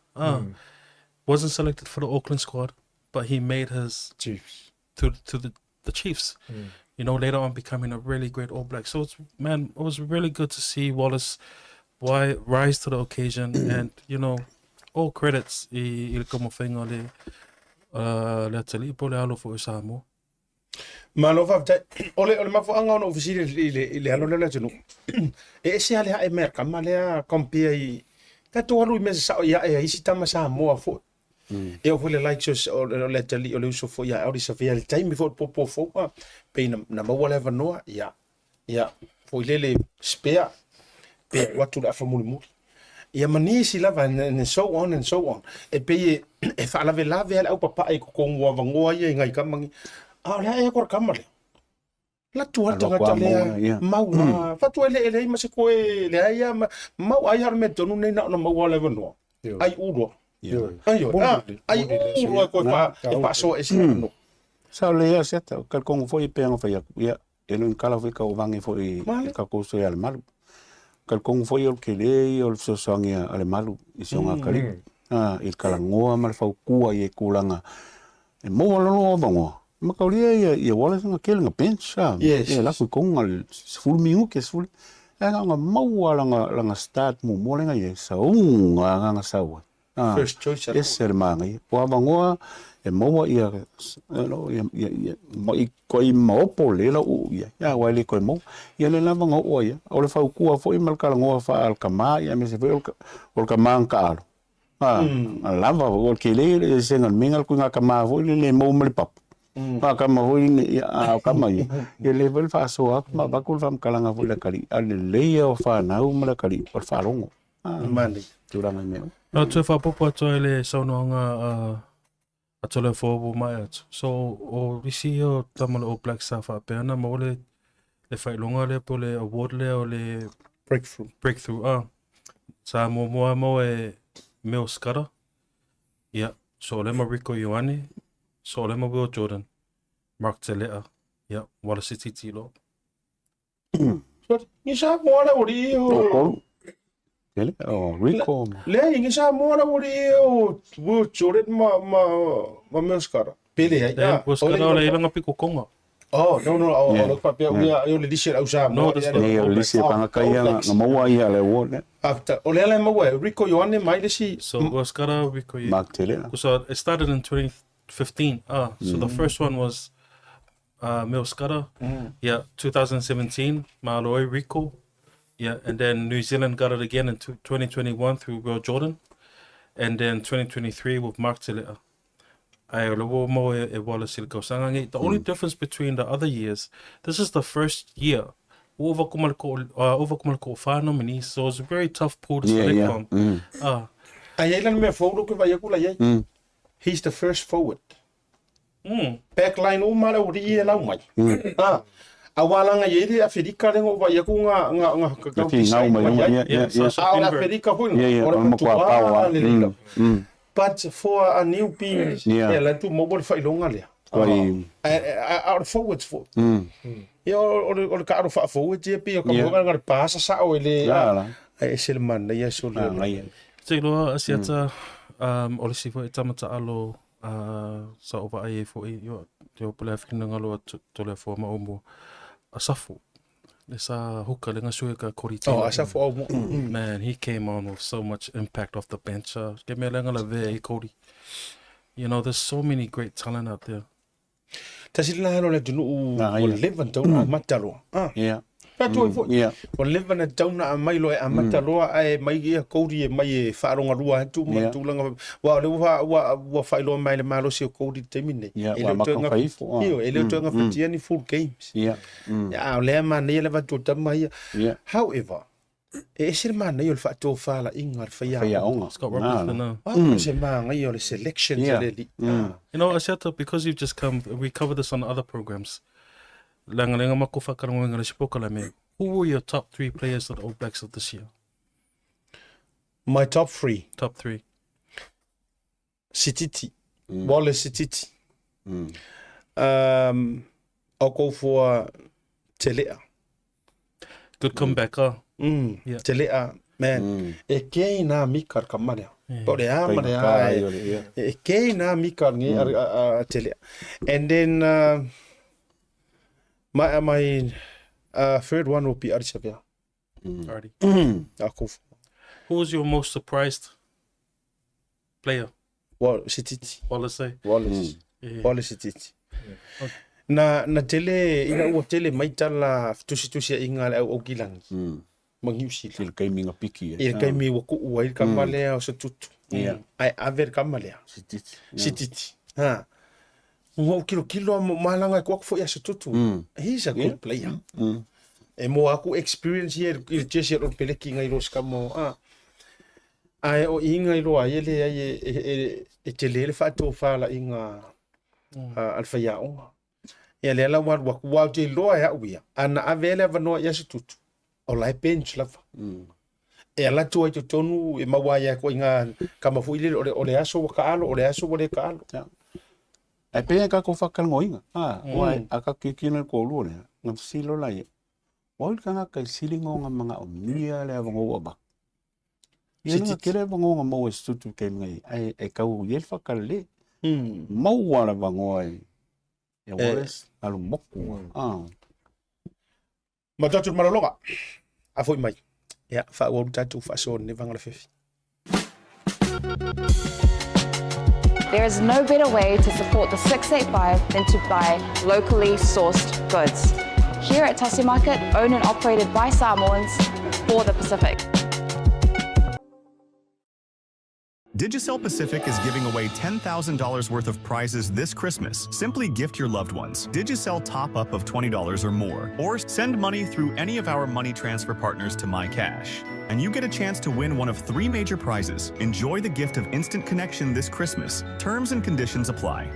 Wasn't selected for the Auckland squad, but he made his Chiefs. to the Chiefs. You know, later on becoming a really great All Black. So it was really good to see Wallace rise to the occasion, and you know, all credits I como whainga le Atalipo le alo fo Samoa. Malova ole mafuanga ona ofisiri ile alo le tunu. E se ale ha America malea compare I tatou alu me sa ya isi tama Samoa fo. E o le like so le tali o le uso fo ya ori sa fia le time before popo fo pe na mawala vanoa ya fo le spare pe watu la famulu ia manisi lava and so on and so on e pe e fa lave au papa e ko ngwa vangoa ia ngai kamangi a le e ko kamale la tua tanga le mau fa tu ele ma se ko le ia mau ai har me tonu nei na mau le vanoa ai ulo ai ulo ko pa so e no Sa le ia seta ka kong foi penga fa ia elu kala foi ka vangi foi ka ko so ia malu ka kong foi o ke le o so sangia ale malu I songa kali il kala ngoa mal fa kua I kulanga e mo lo vango ma ka ia ia wala nga kel nga pensa ia la ko kong al full mingu ke sul nga mau wala nga start mo lenga ia sa nga sawa first choice ese mangi po vangoa e moa ia no ia mai koi mopo le la u ia wale koi mo ia le lava ngo o ia o le fau kua foi mal kala ngo fa al kama ia me se foi o kama ka lava o ke le se ngal mingal ku nga kama foi le mo mal pap kama foi ia kama ia le vel fa so ma ba ku fam kala nga foi la kali ale le o fa na u mal kali por fa longo mani turanga me No tu fa popo to le sononga a Toleafoa mai atu. So o risi o tamale All Black safa peana mo le whailonga le po le award le o le breakthrough. Sa mo e meo skara. Yeah. So le ma Rico Ioane. So le ma Will Jordan. Mark Telea. Yeah. Wala Sititi lo. Ni sa mo la ori o ele Rico le ingi sa mo la ori o Will Jordan ma meskara pele ya o le ilanga piko konga no papia o le disi au sa mo le lisi panga kaya nga maua ia le wone after o le maua Rico Ioane mai lisi so Oscara Rico Mark Telea so it started in 2015 so the first one was Oscara 2017 Maloi Rico and then New Zealand got it again in 2021 through Will Jordan and then 2023 with Mark Telea. Aiolupo mo e wala sila kausangangi. The only difference between the other years, this is the first year. Over kumalko whānau mini, so it's a very tough pool to select from. Ailan me forward ko vai kula ye. He's the first forward. Backline o mala o ri e lau mai. Awalanga ye a Federica lengo vai ku nga ka ngau mai a Federica hu o ko but for a new piece la tu mobile whailonga lea out forwards for o ka aro fa forward je pe ka mo nga pasa sa o le e selman ia so le te loa asiata o le sifo e tamata alo sa ova ai fo I te o pole afkina ngalo Toleafoa ma Aumua a safo le sa huka le ngasue ka koritela. A safo man, he came on with so much impact off the bench. Ke me lenga la ve Cody. You know, there's so many great talent out there. Tasi la halo le tunu o levan tau na matalo. Pato fo. O levan na tau na mai lo e matalo ai mai ia Cody e mai e whaaronga rua tu mai tu langa wa le wa whailo mai le malo se Cody temine. Wa makang faifo. Ele tunga fatiani full games. Ya le man le va tu tamai. However, e sir man yo le fato fala ingar faya. Scott Robertson now. Se man yo le selection You know, Asiata, because you've just come, we covered this on other programs. Langalenga mako whakaronga le sipoka la me. Who were your top 3 players of the All Blacks of this year? My top 3. Top 3. Sititi. Wallace Sititi. I'll go for telea. Good comeback, huh? Yeah. Telea, man. E kei nā mika kamanea. But le ama le ai. E kei nā mika ngi telea. And then my third one will be Arisavea. Alrighty. I'll go for. Who was your most surprised player? Sititi. Wallace. Wallace. Yeah. Wallace Sititi. Na tele ina ua tele maitala tusi inga le au gilangi. Mangiusi. Il kai minga piki. Il kai mi waku ua il kamalea o se tutu. Ai aver kamalea. Sititi. Ha. Ua kilo malanga kwa kufo ya se tutu. He's a good player. E mo aku experience here il jesi ro peleki ngai ro skamo. Ai o inga ilo ai ele ai e tele le fato fala inga alfa ya onga. Ya le la wa te loa ya uia. Ana avele vano ya se tutu. O lai bench lava. E ala tu ai te tonu e mawa ya ko inga kama fu ile o le aso wa kaalo o le aso wa le kaalo. Ai pe ka ko whakangoinga. Wai aka kikina ko lu le. Ngam silo lai. Wai kanga kai silingo nga mga omnia le avango aba. Yena kere avango nga mo estutu kai ngai ai kau yel whakale. Mau wala vango ai. Ya wares alu moku. Ma tatu maraloga. A foi mai. Ya fa o tatu fa so ne vanga fefi. There is no better way to support the 685 than to buy locally sourced goods. Here at Tasi Market, owned and operated by Samoans for the Pacific. Digicel Pacific is giving away $10,000 worth of prizes this Christmas. Simply gift your loved ones. Digicel top-up of $20 or more. Or send money through any of our money transfer partners to MyCash. And you get a chance to win one of 3 major prizes. Enjoy the gift of instant connection this Christmas. Terms and conditions apply.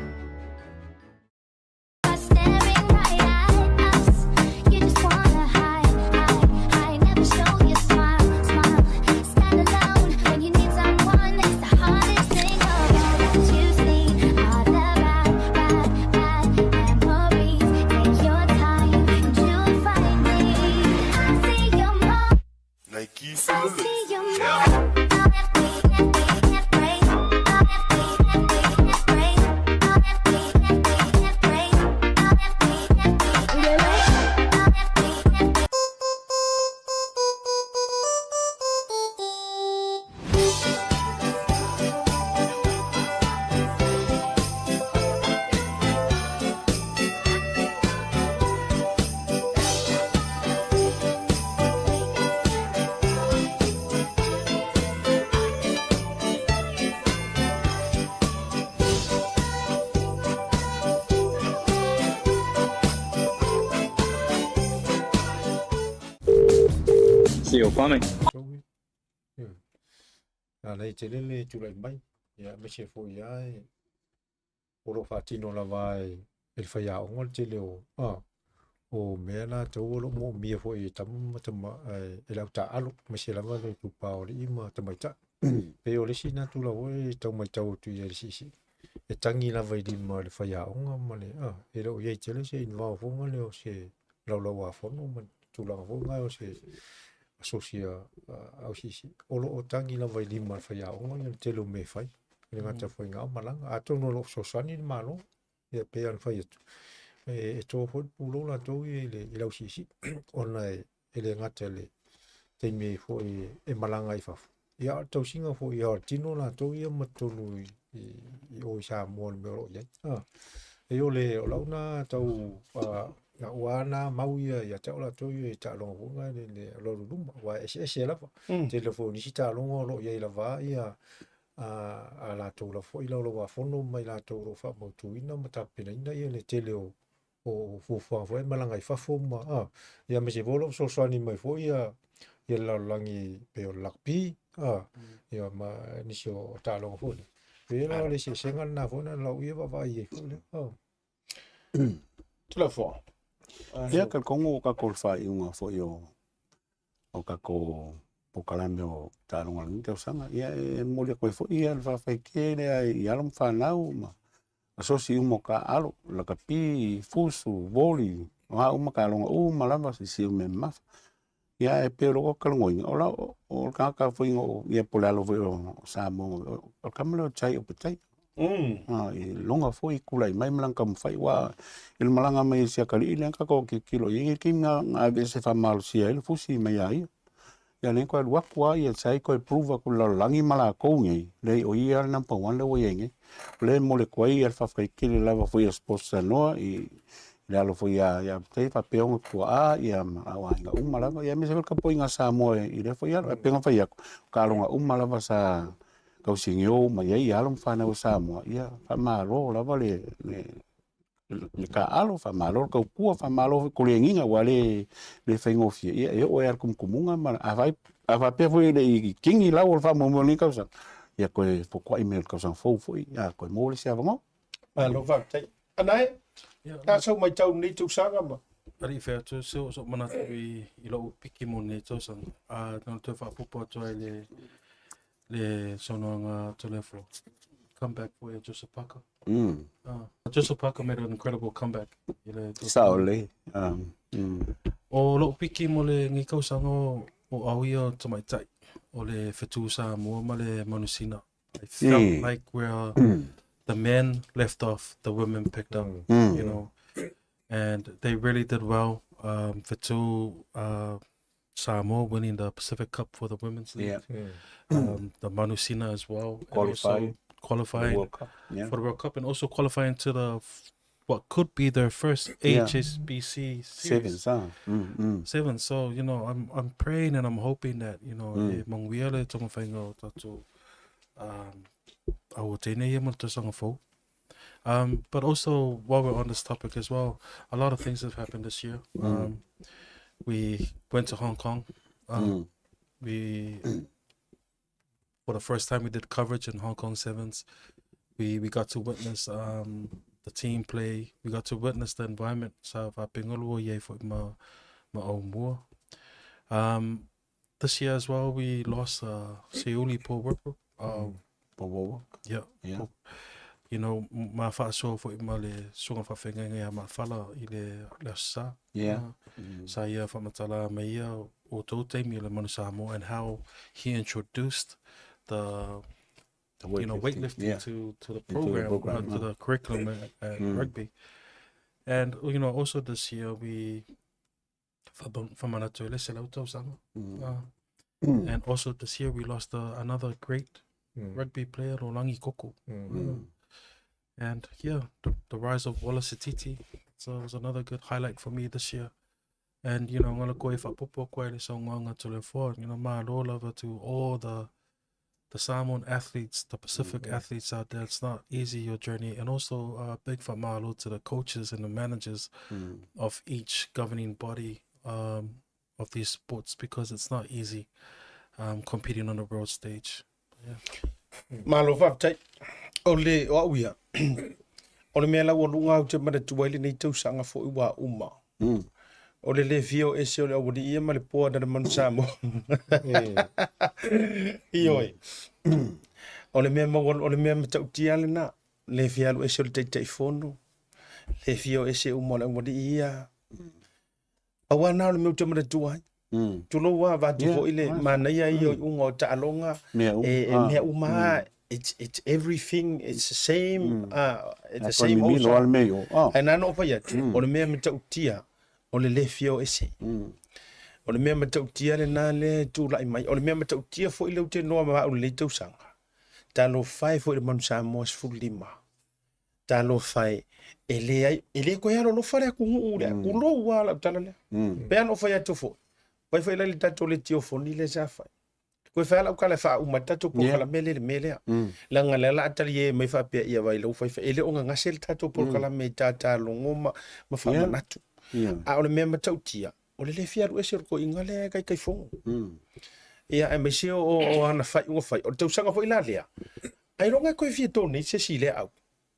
Sio kwame. Nei te lele tulai mai. Ia me se fo ia oro fatino la vai el faya ongol te leo. O mena te olo mo mia fo i tam e lau ta alu me se lava le tu pa o ima te mai ta. Pe o le sina tu la oi tau mai tau tu ia sisi. E tangi la vai di ma le faya onga ma le e lo ia te le se inva fo ma le o se lau wa fo no ma tu la fo ma o se asosia au sisi olo o tangi la vai lima faya o ngai te lo me fai ni ngata foi nga malanga ato no lo so sani malo e pe an fai e to fo pulo la to e le au sisi ona e le ngata le te me fo e malanga I fa ya to singa fo ya tino la to ia matolu I o sa mo me ro ya e o le o launa tau na wana mauia ya te ola to i ta lo nga le lo luma wa ese la telefoni si ta lo lo ia la va ia a la to la fo ila lo wa fono mai la to ro fa mo tu ina mata pena ina ia le tele o fo fo malanga I fa fo ma ia me se volo so so ni mai fo ia la langi pe o lakpi ia ma ni so ta lo fo pe la le se senga na fo na lo ia va ia fo le Tulafono. Ia ka kongo ka kolfa I unga fo yo o ka ko po kalame o tāronga ngi te usanga ia e molia koe fo ia alfa fai kere ai alam whanau ma asosi uma ka alo la ka pi fusu voli wa uma ka longa uma lava si me mafa ia e pero ko kalngoi ola o ka foi ngo ia polalo foi o Samoa o kamelo chai o petai i longa foi kulai mai malang kam fai wa il malanga mai sia kali ile ka ko kilo i kinga nga se fa mal sia il fusi mai ai ya len ko wa kwa ia sai ko prova ko la langi mala ko ngi le o ia na pa wan le wo yenge le mo le ko ia fa fa kili lava foi esposa no i le alo foi ya te fa peong ko a ia wa nga malanga ya me se ka po inga Samoa i le foi ya penga fa ya ka longa malava sa kau singio mai ai alom fana o Samoa ia fa malo la vale le ka alo fa malo ka ku fa malo ko le nginga wale le fengo fi ia e o er kum kumunga ma ava pe foi le kingi la o fa mo ni ka sa ia ko fo ko email ka sa fo ia ko mo le sia vango malo va tai anai ka so mai tau ni tu sanga ma Ari fair to so mana i lo piki mo ne to sang no to fa popo to le sonanga Toleafoa. Comeback for Joseph Parker. Joseph Parker made an incredible comeback. Saole. O lo piki mo le ngi kausanga o awia to mai tai. O le fetu Samoa ma le manusina. I felt like where the men left off, the women picked up, you know. And they really did well. Fetu Samoa winning the Pacific Cup for the women's league. The Manusina as well. Qualifying for the World Cup and also qualifying to the what could be their first HSBC series. Seven. So, you know, I'm praying and I'm hoping that, you know, Mangwiale Tomafango Tatou but also while we're on this topic as well, a lot of things have happened this year. We went to Hong Kong. We for the first time we did coverage in Hong Kong Sevens. We got to witness the team play. We got to witness the environment. So Aumua. This year as well we lost Aiolupo worker. You know, ma faʻasoa foʻi ma le suga faafegaga ia mafala I le asa. Sa ia whamatala mai ia o tau taimi o le manu Samoa and how he introduced the you know, weightlifting to the program, to the curriculum at Rugby. And, you know, also this year we and also this year we lost another great rugby player, Rolangi Koko. And yeah, the rise of Wallace Titi. So it was another good highlight for me this year. And, you know, ngala koe whapopo koe le saunga Toleafoa, you know, mahalo lava to all the Samoan athletes, the Pacific athletes out there. It's not easy, your journey. And also big mahalo to the coaches and the managers of each governing body of these sports, because it's not easy competing on the world stage. Malo whaptai. Ole o auia. Ole mea lau o lunga au te mara tuwaile nei tausanga fo I wā uma. Ole le fio e se ole awari ia ma le poa na manu Samoa. Ioi. Ole mea mawon, ole mea matautia le na. Le fialu e se ole teitai fono. Le fio e se uma le awari ia. Awa na ole meu te mara tuwai. Tulo wa vatu fo ile mana ia I unga o ta'alonga. Mea uma. It's everything. It's the same. It's the same. And I know for yet. Ole mea matautia. Ole le fio ese. Ole mea matautia le na le tūlai mai. Ole mea matautia fo ile ute noa maa ole le tausanga. Talo fai fo ile manu Samoa fulima. Talo fai ele ko yalo no fare ku ule ku lo wala tala le. Pe no fai to fo. Pai fai le tato le tio fo ni le sa fai. Ko fa la kala fa uma tato po kala mele la ngala la atali mai fa pe ia vai lo fa ele o nga sel tato po kala me tata lo ngoma ma fa manatu a ole me matautia ole le fiaru e ser ko ingale kai fo ia e me se o ana fa o fa o tau sanga fo ila lea ai ronga ko fi to ni se sile au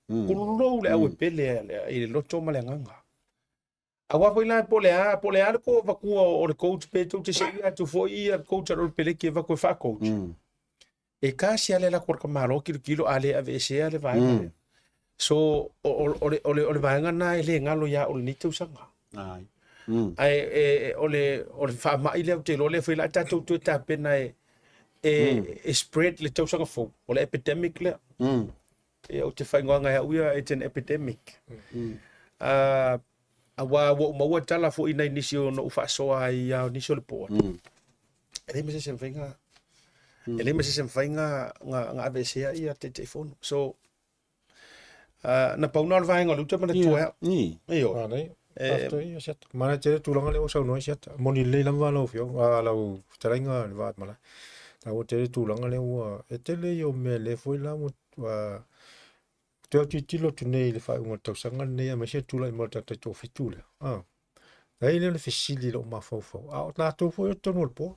ku lo le au pele e lo to male nganga awa foi la polea ko va ku o le coach pe tu te sei tu foi al coach al pele ke va ko fa coach e ka si ale la por ka malo kilo ale ave se ale vai So ole vaenga na ile ngalo ya ole ni tausanga. Ai. Ai ole fa ma ile te lo le foi la tatou tu ta pena e spread le tausanga fo. Ole epidemic le. E o te whaingoa ngai uia it's an epidemic. Awa wa tala fo ina inisio no faʻasoa ai au nisio le po. Ele me se whainga. Ele me se whainga nga avesea ia te fono. So na pauna al vaenga luta mana tua. Io. After you set. Mana tere tulanga le o sau no set. Moni le lama lo fio. Lau taringa le vat mala. Lau tere tulanga le o etele yo me le foi la mo Teo titilo tu nei le whai unga tausanga nei a masia tula I mata tai tō whitule. Nei le whisili lo mawhauwhau. O nā tō fo tonu le po.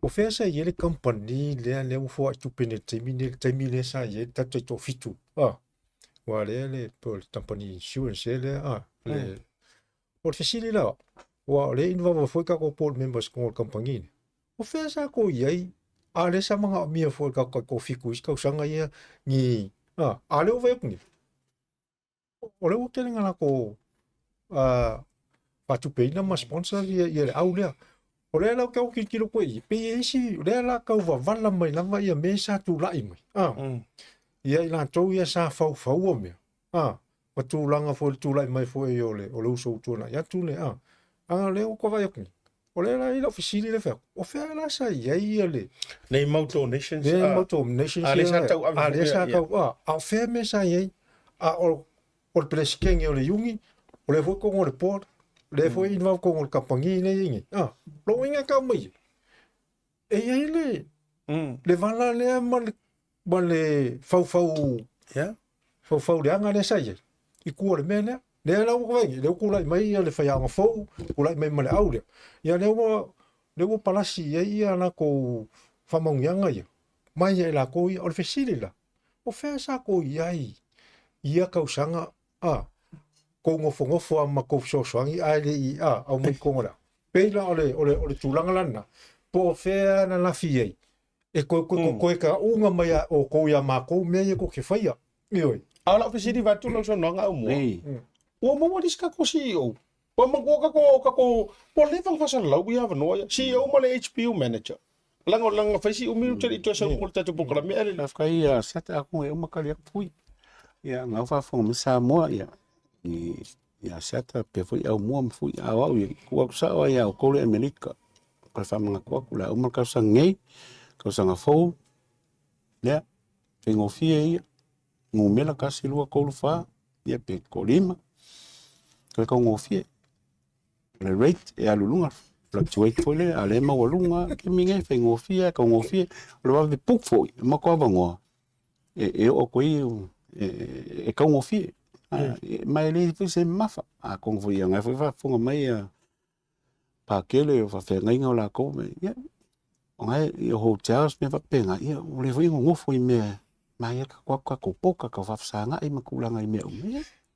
O whea sa i le company lea lea ufo atu pene taimi le sa i tai tō whitu. Wa lea le po le company insurance le le o le whisili la. Wa le inwa foi kako board members ko le company. O whea sa ko iai ale sa mga mia fo ka fiku is ka usanga ia ni ale o vai ni ole o tele ngala ko patu pe na ma sponsor ia au le ole la ka o kilo ko I pe isi le la ka va vala mai na ia me sa tu lai mai ia ila to ia sa fau o me pa tu langa fo tu lai mai fo e ole uso tu na ia tu le le o ko vai ni Ole la ila ofisili le fea. O fea la sa ia le. Nei Moto Nations. Nei Moto Nations. Ale sa tau avi. Ale sa tau. A fea me sa ia. O le presikenge o le yungi. O le fo kongo le port. Le fo inva kongo le kapangi ne ingi. Lo inga ka mai. E ia le. Le vala le ma le fau. Ya. Fau le anga le sa ia. I kua le mene. Le la o vai, le ko lai mai le fa nga fo, ko lai mai male aulia. Ya le o palasi ia na ko fa mongyanga ia. Mai ia la ko o fesili la. O fe sa ko ia ka usanga ko ngofo ma ko so soangi ai le au mai ko ngora. Pe la ole tulanga lana. Po fe na la fie. E ko ka unga mai o ko ia ma ko me ko ke faia. Ioi. Ala fesili va tu no so no nga Aumua. O mo dis ka ko CEO. O mo ka ko po le fa sa lau ia va no CEO mo le HPU manager. Langa fa si o mi te to sa ko ta po kala me ele La fkai ia sata aku e uma kali pui. Ia ngau fa fo mi Samoa ia. Ia sata pe foi Aumua fui au ku sa o ia ko le America. Ka fa mga ko la uma ka sa ngei. Ka sa nga fo. Ya. Tengo fie ia. Ngumela ka silua ko lu fa. Ia pe kolima. Ka ko ngofie. Le rate e alulunga. Fluctuate foi le ale ma walunga ke minge fe ngofie ka ngofie. Le va de puk foi. Ma ko vango. E o ko e ka ngofie. Mai le foi se mafa. A ko foi nga foi fa fonga mai pa kele fa fe ngai nga la ko me. Ya. Ngai e hotels me fa penga. Ya le foi ngofo me. Mai ka ko poka ka fa sanga e makulanga i me.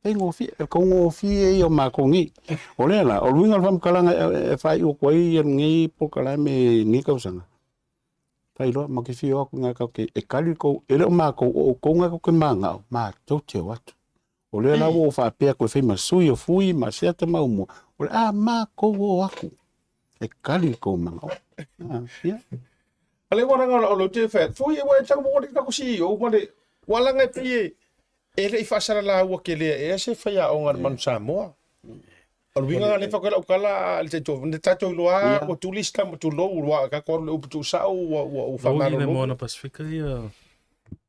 E ngofie o makongi. O le la, o luinga fam kalanga e fai o koi ngi po kala me ni kausanga. Pai lo ma ke fio ko nga ka ke e kali ko e le ma ko nga ko ke manga ma to te watu. O le la wo fa pe ko fe ma sui o fui ma seta ma umo. O le ma ko wo aku. E kali ko manga. Ya. Ale wana nga o lo te fe. Fui e wa tang mo ka ko CEO mo le wala nga pe ele I fasara la ua ke le e se faya o ngar man Samoa. O winga le fa kala le to ne tatou loa o tulista mo tu lo ua ka ko le upu sa o fa malo le mo na PacificEzy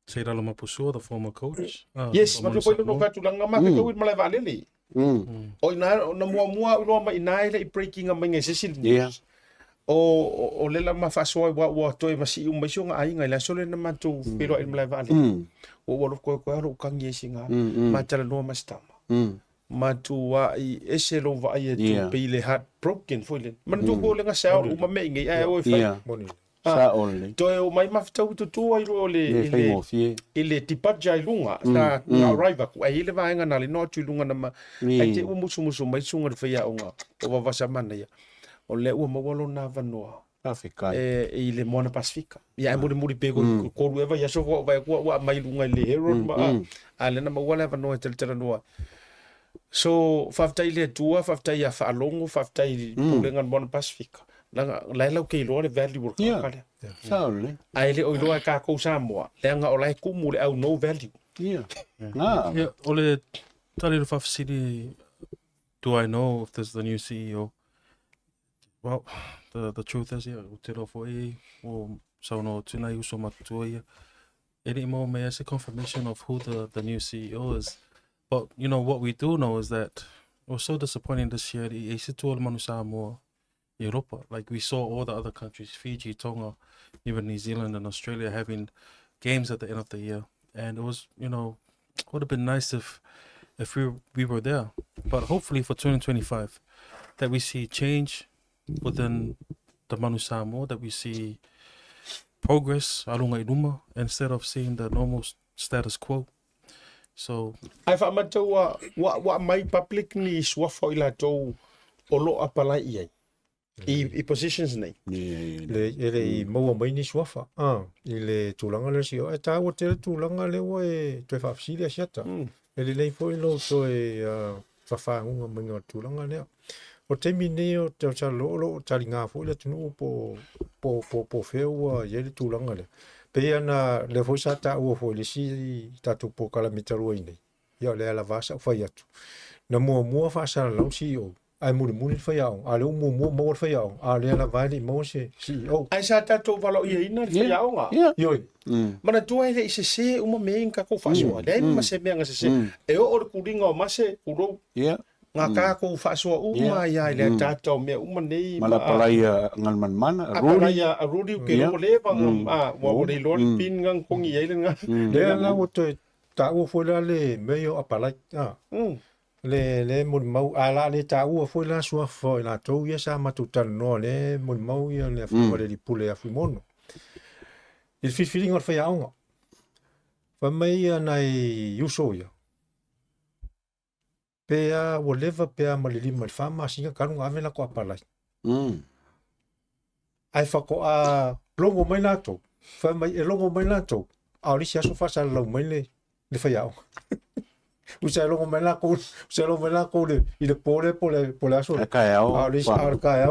se ra lo mapuso the former coach. Yes, ma ko no ka tu langa ma ko wit mala vale le. O ina na mua lo ma ina le breaking a menga se sil. O le la ma faʻasoa wa to e masi mai so nga ai ngai la so le na matu pero in mala vale. O wolo ko ro kangi singa ma Talanoa ma stama ma tu wa I ese lo va ai tu pe le heart broken foi le man tu ko le nga sa o ma me ngai ai o fai sa ole to o mai ma tau tu ai ro le ele tipa jai lunga na arrive ku ai le va nga na le no tu lunga na ma ai te o musu mai sunga de fai o nga o va sa mana ia o le o ma wolo na vanoa Afrika. I le moana Pasifika. Ia muri pe ko rueva ia so vai wa mai lunga le hero ma ale na wala va no Talanoa. So faftai le tua faftai ia faalongo faftai pulenga moana Pasifika. La lau ke lo le value work kale. Saule. Ai le o lo ka ko Samoa. Le nga o lai kumu le au no value. Yeah. Yeah, ole tali le City. Do I know if there's the new CEO? Well, the truth is, yeah, Tulafono or Sauno Tunai Uso Matuia. Anymore, may I say confirmation of who the new CEO is. But you know what we do know is that it was so disappointing this year. The Aiolupo Manu Samoa, Aiolupo. Like we saw all the other countries, Fiji, Tonga, even New Zealand and Australia having games at the end of the year, and it was, you know, would have been nice if we were there. But hopefully for 2025, that we see change within the Manu Samoa, that we see progress alunga inuma instead of seeing the normal status quo. So ai fa matau wa mai public ni swafo ila to olo apala ia I positions nei le mo mai ni swafa ile tulanga le sio e ta o te tulanga le o e te fa fsilia siata ele le foi lo to e fa un mo tulanga le o te mineo te cha lo taringa fo le tunu po feo ye le tulanga le pe ana le foi sa ta o fo le si tatu po kala mitaro ine ya le la vasa fa yatu na mo fa sa lo si o ai muri fa ya a le mo fa ya a le la vai mo se si o ai sa tatu valo ia ina fa ya nga yo mana tua ile se uma me ka ko faʻasoa le ma se me nga se e o kuringa o mase uro nga ka ko faʻasoa uma ia ile tatu me uma nei mala palaia ngal man rudi ke no le va wa le lor pin ngang kongi ile nga le la o te ta o fo la le meio apala le mau ala le ta o fo la so fo la to ia sa matutan no le mau ia le fo le pule a fumono il feeling or fa ya nga fa mai nai uso ia pea whatever pea malili mal fama singa kanu ave la ko apala ai fa ko a longo mai na to fa mai e longo mai na to a ri sia so fa sa lo mai le fa ya usa longo mai la ko le i le pole aso ka ya a ri sa ka ya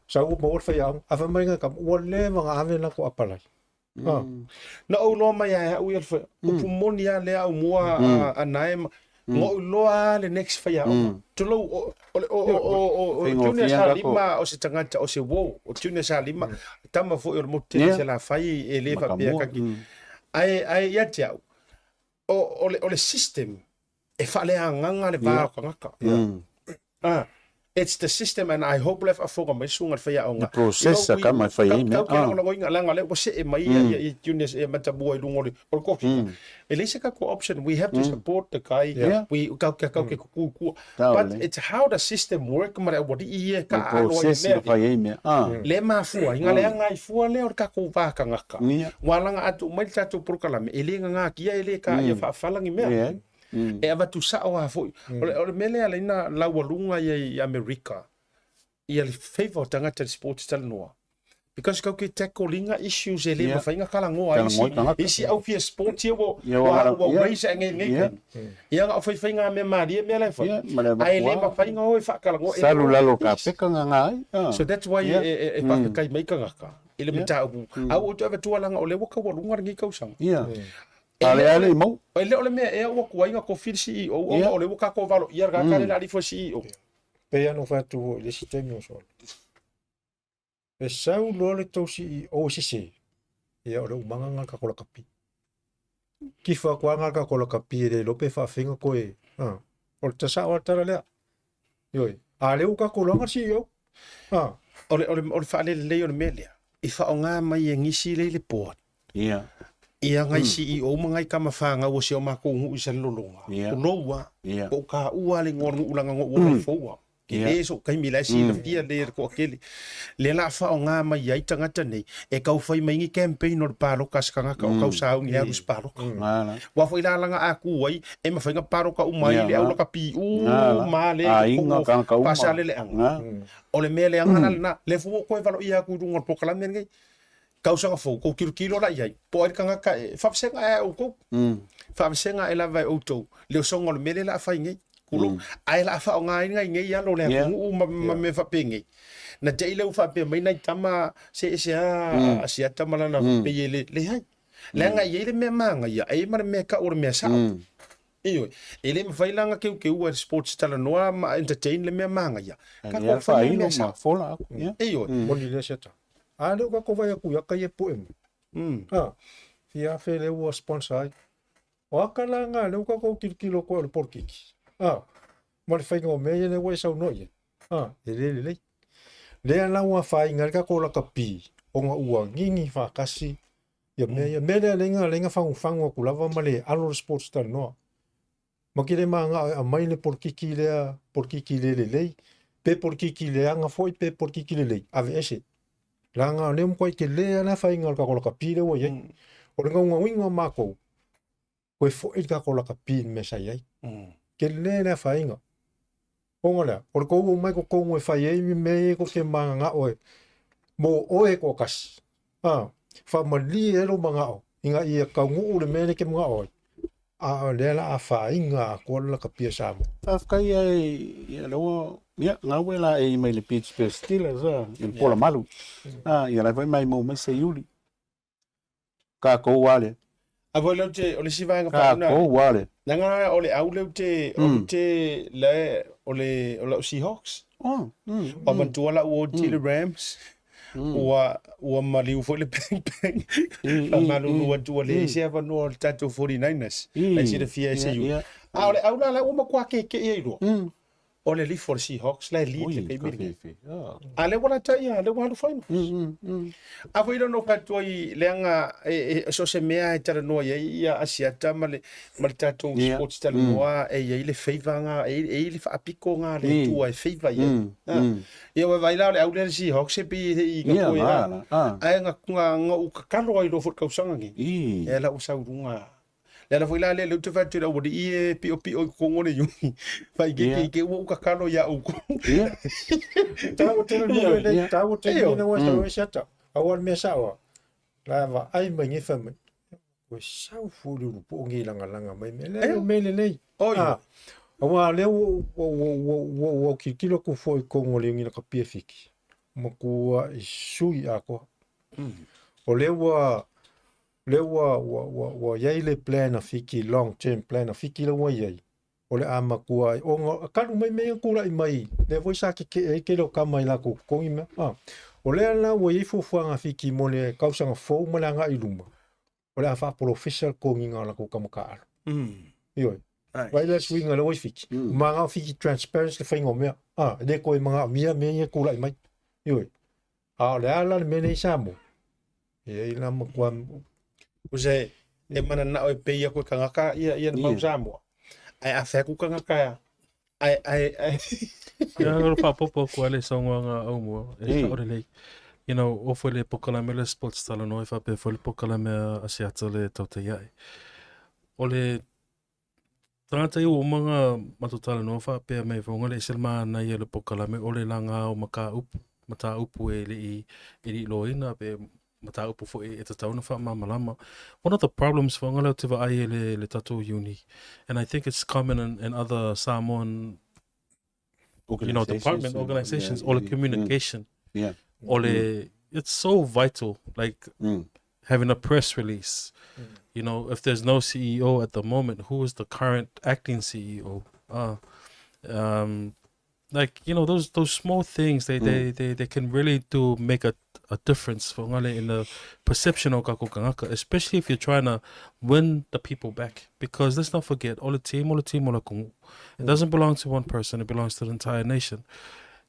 sa u mo fa ya a fa mai ka whatever ave la ko apala na o lo mai ya u ia fa pu monia le Aumua anae ngo loa le next fa ya tulo o tune sa lima o se tangata o se wo o tune sa lima tama fo o mote se la fai e leva pe ka ai ya tia o le system e fa le anga le va ka ngaka it's the system and I hope left afoga mai sunga fa ya onga process ka mai fa i me ka lo inga langa le o se e mai i tune e mata bua i lungo o ko e le se ka ko option we have to support the guy we ka ku but it's how the system work mara what i ka process fa i me le ma fu inga le anga i fu le o ka ko va ka ngaka walanga atu mai tatu prokala me ele nga kia ele ka ia fa falangi me e ava tu sa o fo o mele ala ina la walunga i America i le favor tanga te sports Talanoa because ka ke tacklinga issues ele ma fainga kala ngoa isi au fia sport ia wo raise nge ia ga fainga me maria me la fa ai le ma fainga o fa kala ngoa salu lalo ka peka nga so that's why e pa kai mai ka ngaka ele meta au to ava tu langa o le wo ka walunga ngi ka usang ale mo ele ole me e o ko inga ko fil CEO o le ka ko valo ia ga ka le ali fo CEO pe no fa tu le sistema so e sau lo le to CEO si ia o le manga ka ko la kapi ki fa ko nga ka ko la kapi le lo pe fa finga ko e o te sa o tara le yo ale u ka ko la CEO ole fa le o melia i fa nga mai ngisi le port ia ngai CEO mangai ka mafanga o se o mako ngu isa lolonga. Loa ko ka ua le ngor ulanga ngo o fo. ke le so kai mi la si na fia le ko kele le la fa o nga mai ai tangata nei e kau fai mai ngi campaign no paro kaskanga ka kau sa ngi aru paro wa foi la nga aku ai e ma fai nga paro ka umai le au ka pi ma le ko pasale le anga o le mele anga na le fu ko valo ia ku rungo po kala ngai kau sanga fo ko kilo la ia po kanga ka fa senga e o ko fa senga e la vai o to le songo le mele la fai ngai kulo ai la fa ngai ngai ya lo le ku ma me fa pengi na te ile fa pe mai nai tama se a tama la na pe le hai le ngai ile me manga ya ai ma me ka o me sa iyo ele me fai langa ke u sports Talanoa ma entertain le me manga ya ka ko fa ino ma fola iyo moni le seta ale ka ko vai ku ya ka ye poem fia fe le o sponsor o kala nga le ka ko kilo ko le porkiki ma le fai ngo me le wa sa no ye le ala wa fai ngal ka ko la ka pi o nga ua ngingi fa kasi ya me le lenga fangu ku lava male alo sports Talanoa ma kile manga a mai le porkiki le pe porkiki le anga foi pe porkiki le ave ese langa le mo ke le ala fai ngal ka ko la ka pi le wo ye o nga winga mako ko foi ka ko la ka pi me sa ye ke le na fai nga Ongola, or ko mai ko e fai me ko ke manga oe. Mo oe ko kas. Fa mali ero manga o. Inga ia ka ngu le mene ke manga oe. Le la a fai nga ko la ka pia sa mo. Kai ia lo ia nga wela e mai le pitch per stila za in pola malu. Ia la vai mai mo mai se yuli. Ka ko wale. A voi le te o le siva nga pa na. Ka ko wale. Nanga o le au le te le o le Seahawks. O mantua la o le Rams. Ua maliu fo le peng. A malu no tu le se ava no tatou 49ers. Like se de fia se you. A o le au la o ma kwa ke e ro. O le li for Seahawks la li ke mi. A le wala tai a le wala fine. A voi no pa toi le anga so se mea e Talanoa ia asiata male tatou sports Talanoa e ia le feivanga e le fa apiko nga le tua e feiva ia. Ia vai la le au le Seahawks e pi i nga ko ia. Ai nga u kakalo ai lo fo kausanga ngi. E la usaurunga. Le la foi la le te fa te o di pi ko ngone yu. Fai ke u kakalo ia u. Tau te no wa seta. Awal me sawa. La va ai mai fa mai. Ko sau fu lu po ngi langa mai me le. Awa le o kilo ko foi ko ngole ngi na ka pifiki. Mo ku sui ako. O le wa yai le plan a fiki long term plan a fiki le wa yai. O le ama kua o kalu mai kula i mai. Le voi sa ke lo ka mai la ko i me. O le ala wa i fuanga fiki mo le kausanga fo mo la nga i luma. O le afa professional ko nginga la ko kamaka. Yo. Vai le swing le voi fiki. Manga fiki transparency le faingo me. Le ko i manga me kula i mai. Yo. Le ala le mene samo. E ina mo kwa Use e mana na o pe ia ko kangaka ia na mausamo. Ai a fe ku kangaka. Ai ya lo pa popo ko ale songa nga Aumua e sa ore le you know o foi le pokalame le sports Talanoa e fa pe foi le pokalame a siata le tautai o le tangata i o mga matutala fa pe me fonga le selma na ia le pokalame o le langa o mata upu e le loina pe mata upu fo e tatauna fa mamalama. One of the problems for ngala te va ai le tatou uni, and I think it's common in other Samoan department organizations, or the communication. It's so vital, like having a press release. You know, if there's no CEO at the moment, who is the current acting CEO? Like, you know, those small things, they can really make a difference for ngale in the perception of kakukangaka, especially if you're trying to win the people back. Because let's not forget, all the team, it doesn't belong to one person, it belongs to the entire nation.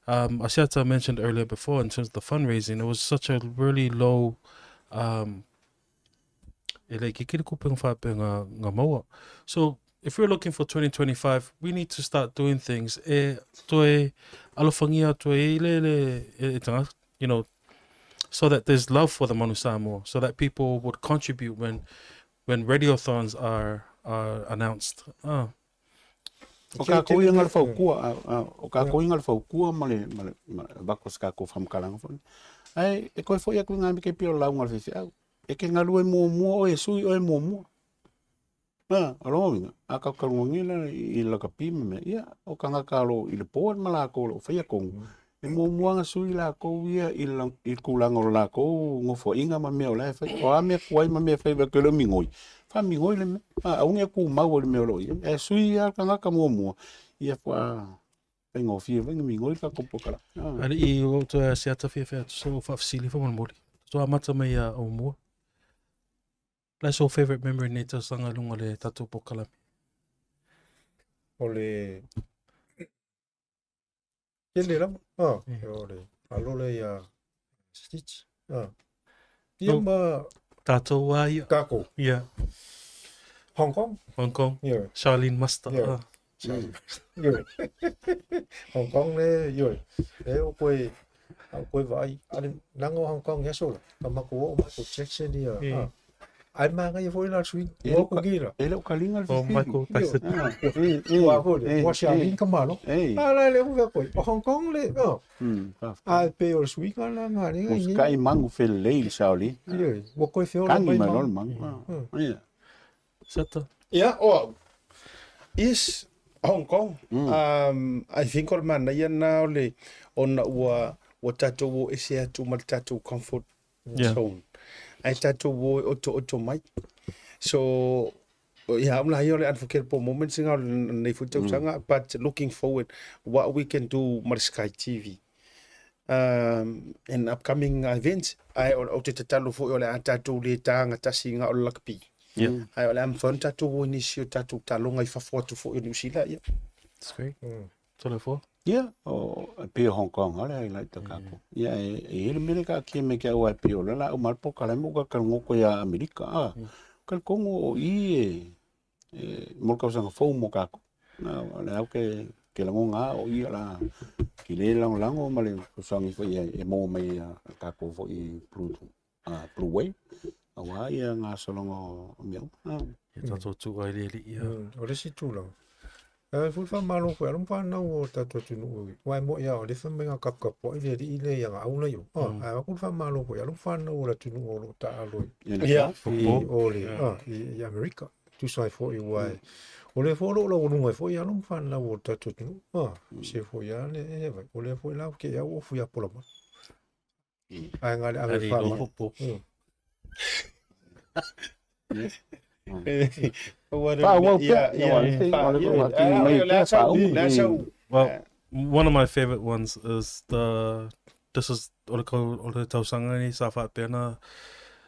Asiata mentioned earlier before, in terms of the fundraising, it was such a really low so if we're looking for 2025, we need to start doing things. alofangia atu e tanga, you know, so that there's love for the Manu Samoa, so that people would contribute when radiothons are announced. O ka ko inga le faukua, o ka ko inga le faukua male bako ska ko famkalanga fo. Ai e ko fo ya ko ngami ke pio la ngal fe au. E ke ngalu e mo o e sui o e mo. Alo aka ka ngila I la ka pime me ia o ka ngakalo I le po mala ko o fa ya ko. E mo nga sui la ko ia I kulango la ko ngofo inga ma me o la fa. O a me ko ma me fa ba ko le mingoi. Fa mingoi le me. Unge ku mau le me o e sui a ka ngaka mo. Ia fa pengo fie venga mingoi ka ko pokala. Ali I o to se ata fie so fa fasili fa moli. So amata me ia Aumua. That's your favorite memory nei te sanga lunga le tatou pokala. O le ele la o le alole ia stitch ia ma tatou wa ia kako yeah Hong Kong yeah Charlene Master Hong Kong le yo e o koe vai ale nango Hong Kong ya sola kama ko o Michael Jackson ia ai manga ia foi la sui o ko gira ele o kalinga le Michael Tyson wa ko wa Charlene kamalo ala le o ko Hong Kong le a pe o sui kala ngani os kai mangu fel le Charlie ia o ko fe o kangi manol mang ia sata Yeah, is Hong Kong. I think all man ia na ole ona wa tatou o ese atu mal tatou comfort zone. Ai tatou o oto mai. So yeah, I'm like ole advocate for moments nga nei futu sanga, but looking forward what we can do mar Sky TV. In upcoming events, ai o te talo fo ole tatou le tanga tasi nga o Rugby. Yeah. Ai ole am fun tatou o inisio tatou talonga I fafoatu fo i New Zealand ia. That's great. Tulafoa. yeah o pe Hong Kong ala I like to kako yeah e mele ka ki me ka o pe o la o mal po kala mo ka ngoko ya Amerika ka kongo I mo ka sanga fo mo kako na ala ke la ngonga o I la ki le lango male ko sanga fo e mo mai kako fo I Bluwave awa ia nga solongo meu Tatou tu ai le ia. o le si tu lang ful fa malo ko alam fa na o tatou tunu wa mo ya o le fa menga kakapo ile ya au na yo a ful fa malo ko alam fa na o la tunu o ta alo Yeah. o le I America tu sai fo I wa o le fo lo lo fo ya alam fa na o tatou tunu se fo ya le o le fo la ke ya o fu ya pola ma ai ngale Ali fa lo popo. Well, one of my favorite ones is this is o le tausanga ni sa fa pena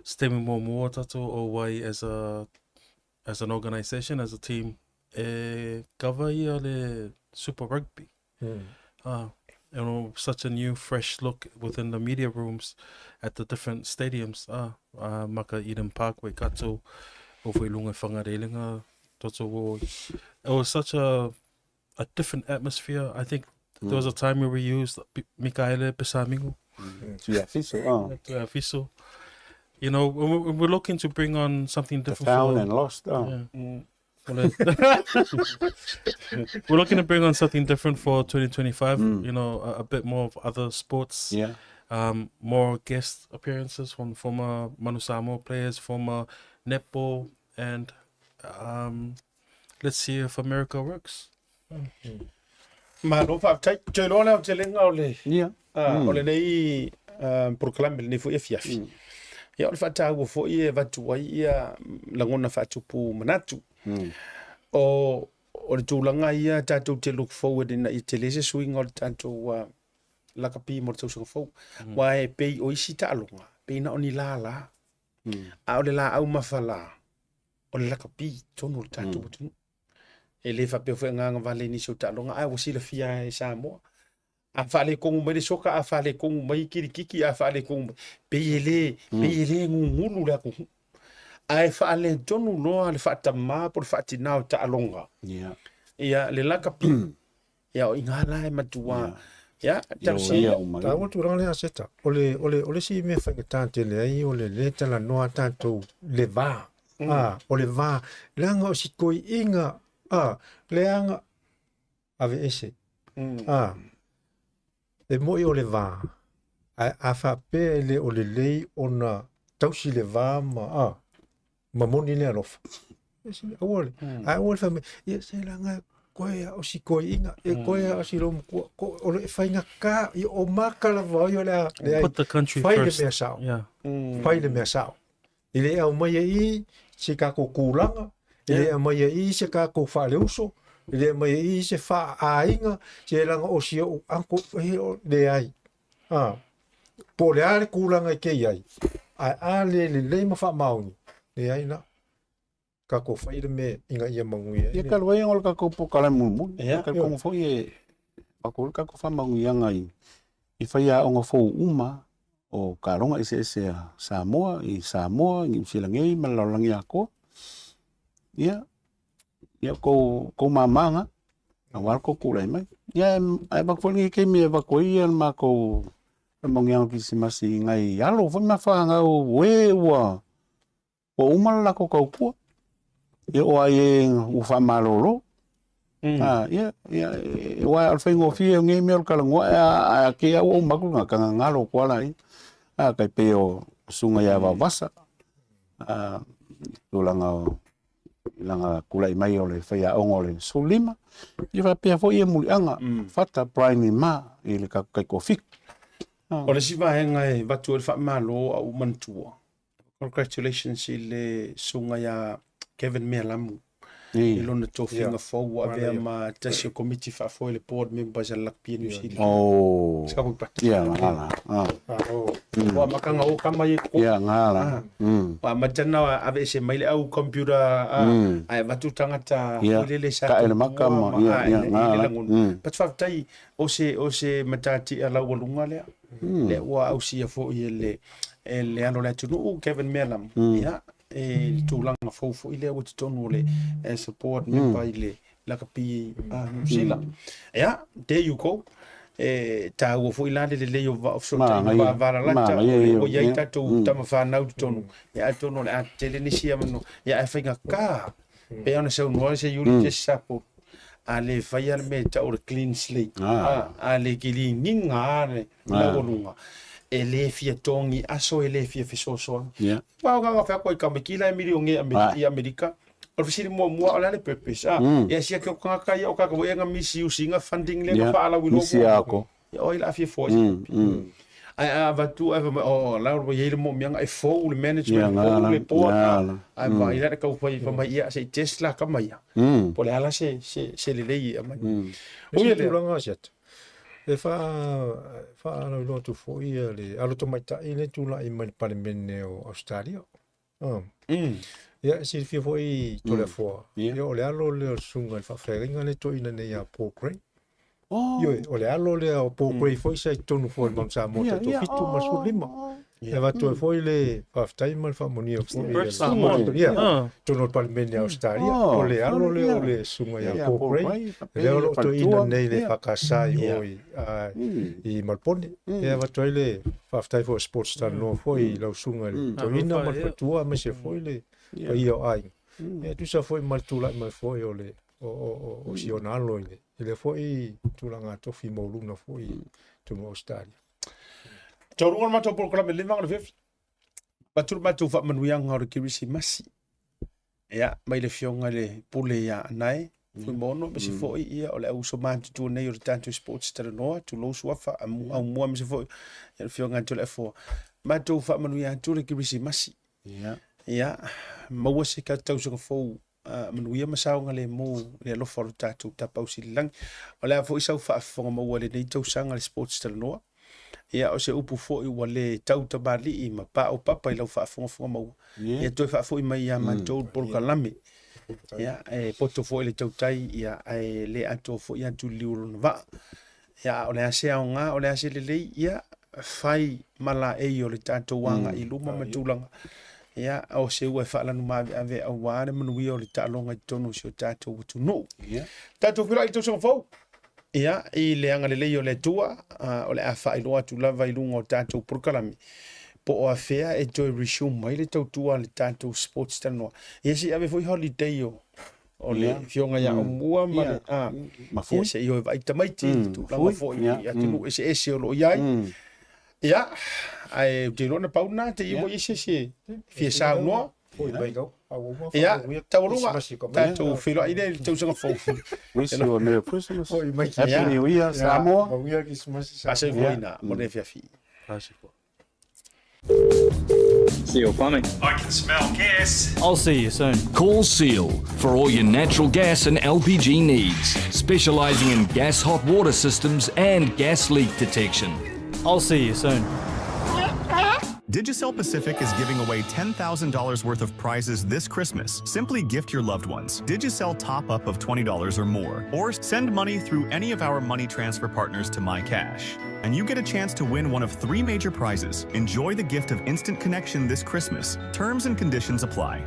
stemi mo mo tatou o wai as an organization, as a team cover ia le Super Rugby. You know, such a new, fresh look within the media rooms at the different stadiums. Maka Eden Parkway, kato, over Lunga Whangarelinga, toto. It was such a different atmosphere. I think there was a time where we used Mikaele Pesamingo. Fiso. You know, we're looking to bring on something different. Found and lost. We're looking to bring on something different for 2025. You know, a bit more of other sports. Yeah. More guest appearances from former Manu Samoa players, former netball, and let's see if America works. Ma no fa tai te lo na te lenga ole. Yeah. Ole nei proclame nei fo fiafi. Ya ole fa ta wo fo I va tu ia langona fa tu pu manatu. O le tūlanga ia tātou te look forward in I te lese swing o le tātou lakapi mo le tausanga fau. Wa e pei o isi tālonga, pei na o ni la la. A o le la au mawhala, o le lakapi tonu le tātou tunu. E le fa peo fwe nganga vale ni so tālonga, a wasi la fia e Samoa. A whale kongu mai le soka, a whale kongu mai kirikiki, a whale kongu mai. Pei e le ngungulu le ako. Ai whaale tonu loa le whaatama po le whaatina o ta alonga. Yeah. Ia le lakapi. Ia o ingala e matua Ya, tarsi. Ta o tu rang le aseta. Ole si me fa tante le ai ole le Talanoa tatou le va. Ole va. Langa o si koi inga. Leanga ave ese. E moi ole va. A fa pe le ole lei ona tausi le va ma moni le alofa. Ole. A ole fa me. Ia se langa koe o si koe inga, koe o si lomu ko o whainga ka, i o maka la vai o lea, Put the country first. mea sao. Yeah. Whai le mea sao. I le au mai i, se kako kūlanga, i le au mai i, se kako whaleuso, i le mai i, se wha ainga, se langa o si o anko le ai. Po le are kūlanga i kei ai. A le ma wha maungi. Le ai na. Kako whaire me inga ia manguia. Ia ka loe ngol kako po kala mumu. Ia ka kongo fo ie ako kako fa manguia ngai. I whaia onga fo uma o ka ronga ese Samoa, i Samoa, i Usilangei, malalangi ako. Ia ko mamanga. Awal ko kulai mai. Ia ai bakfoli ke me bakoi ma ko manguia PacificEzy ngai alo fo ma fa ngau we wa. O uma la ko kaupua. Ia o ai u fa malolo. Ia wa al fengo fie nge me kala ngo a ke o maku nga kanga ngalo kwala i. Kai pe o sunga ya va vasa. Langa kulai mai o le fia ongole solima. Ia va pe fo ia mulianga fata prime ma ile ka kai kofik. O le siva ngai vatu le fa malo au mantua. Congratulations ile sunga ya Kevin Melamu. I lona tofinga fau a vea ma Tasi Committee fa foi le board members al Rugby New Zealand. Skapu pat. Ia ngala. Wa makanga o kama ye ko. Ia ngala. Wa matana ave se maile au computer ai vatu tangata ile sa. Ka ele makama ia ngala. Pat fa tai o se matati ala walunga le. Le wa au sia fo ile le ano le tunu Kevin Melam. Ia tūlanga fau ile o te tonu le support member ile lakapi New Zealand. Yeah, there you go. Ta o fo ilale le yo va so ta va vara lata o ia tatou tama fa nau tonu. Ya tonu le atele ni sia mano. Ya afinga ka. Pe ona se no se yuli te sapo. Ale fire me ta o clean slate. Ale kili ninga na olunga. Ele fia tongi aso ele fia fisoso. Yeah. Pau ga fa ko ka mekila milionge America. O fisiri mo ala le purpose. Ya sia ke ka ka ya o ka ko nga misi usinga funding le fa ala wi lo. Ya o ila fia fo. Ai va tu la ro ye mo mianga e fo le management le port. Ai va ila ka fa mai ya se Tesla ka mai. Po le ala se le lei mai. O ye le longa jet. E fa ana lo tu fo ia le alo to mai ta ile tu la i mai parlemene o Australia. Ia si fi fo i Toleafoa. Ia o le alo le sunga fa feringa le to ina ne ia pokre. Yo o le alo le o pokre fo i sai tonu fo mam sa mo to fitu masulima. E va to fo ile fa time fa monia fo ia. Tono parlemene Australia o le alo le sunga ia pokre. Le alo to ina nei le fakasai o i malpone. E va to ile fa time for sports Talanoa fo i lau sunga to ina malpatua me se fo ile ia ai. E tu sa fo i maltula mai fo i ole o si ona alo ile. Ile fo i tulanga tofi mo luna fo i tono Australia. Tauruanga matou programa le manga le fef. Patur matou fa manuiang ngau PacificEzy. Ya, mai le fionga le pule ya nai. Fui mono me se foi ia o le uso mantu tu nei o tanto sports Talanoa tu lo suafa Aumua me se foi. Ya le fionga Tulafoa. Matou fa manuiang tu le PacificEzy. Ya, maua se ka tau so fo manuia masao le mo le lo for tatu tapausi lang. O le fo isa fa fonga maua le nei tau sanga le sports Talanoa. Ia o se upu fo i wale tau tabali i ma pa o papa i lau whaafonga mau. Ia toi whaafo i mai ia mantou polokalame. Ia poto fo i le tau tai ia le ato fo i atu liuro na va. Ia o le ase au ngā o le ase le lei ia whai mala e o le tātou wanga i luma matulanga. Ia o se ua whaalanu mawe ave au wāre manuia o le tālonga i tono si o tātou watu no. Tātou whira i tau sanga fau. Ia, I le anga lelei o le tua, o le a whaeloa tu lava I lunga o tātou prukalami. Po o a whea e joy resume mai le tautua le tātou sports Talanoa. Ia si ave foi holiday o le fionga ia Aumua ma le mafui. Ia se i o vai tamaiti tu lava foi ia tunu ese o lo iai. Ia, ai te rona pauna te iwo ise se fia sa noa. Ia, taurunga tātou whiro i le tausanga fōu. Wish you a Merry Christmas. Happy Happy New Year, Samoa. Ase voina, mo le fia fi. See you coming. I can smell gas. I'll see you soon. Call Seal for all your natural gas and LPG needs, specialising in gas hot water systems and gas leak detection. I'll see you soon. Digicel Pacific is giving away $10,000 worth of prizes this Christmas. Simply gift your loved ones Digicel top-up of $20 or more, or send money through any of our money transfer partners to MyCash. And you get a chance to win one of 3 major prizes. Enjoy the gift of instant connection this Christmas. Terms and conditions apply.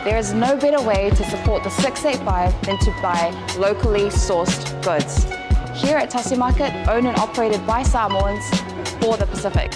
There is no better way to support the 685 than to buy locally sourced goods. Here at Tasi Market, owned and operated by Samoans for the Pacific.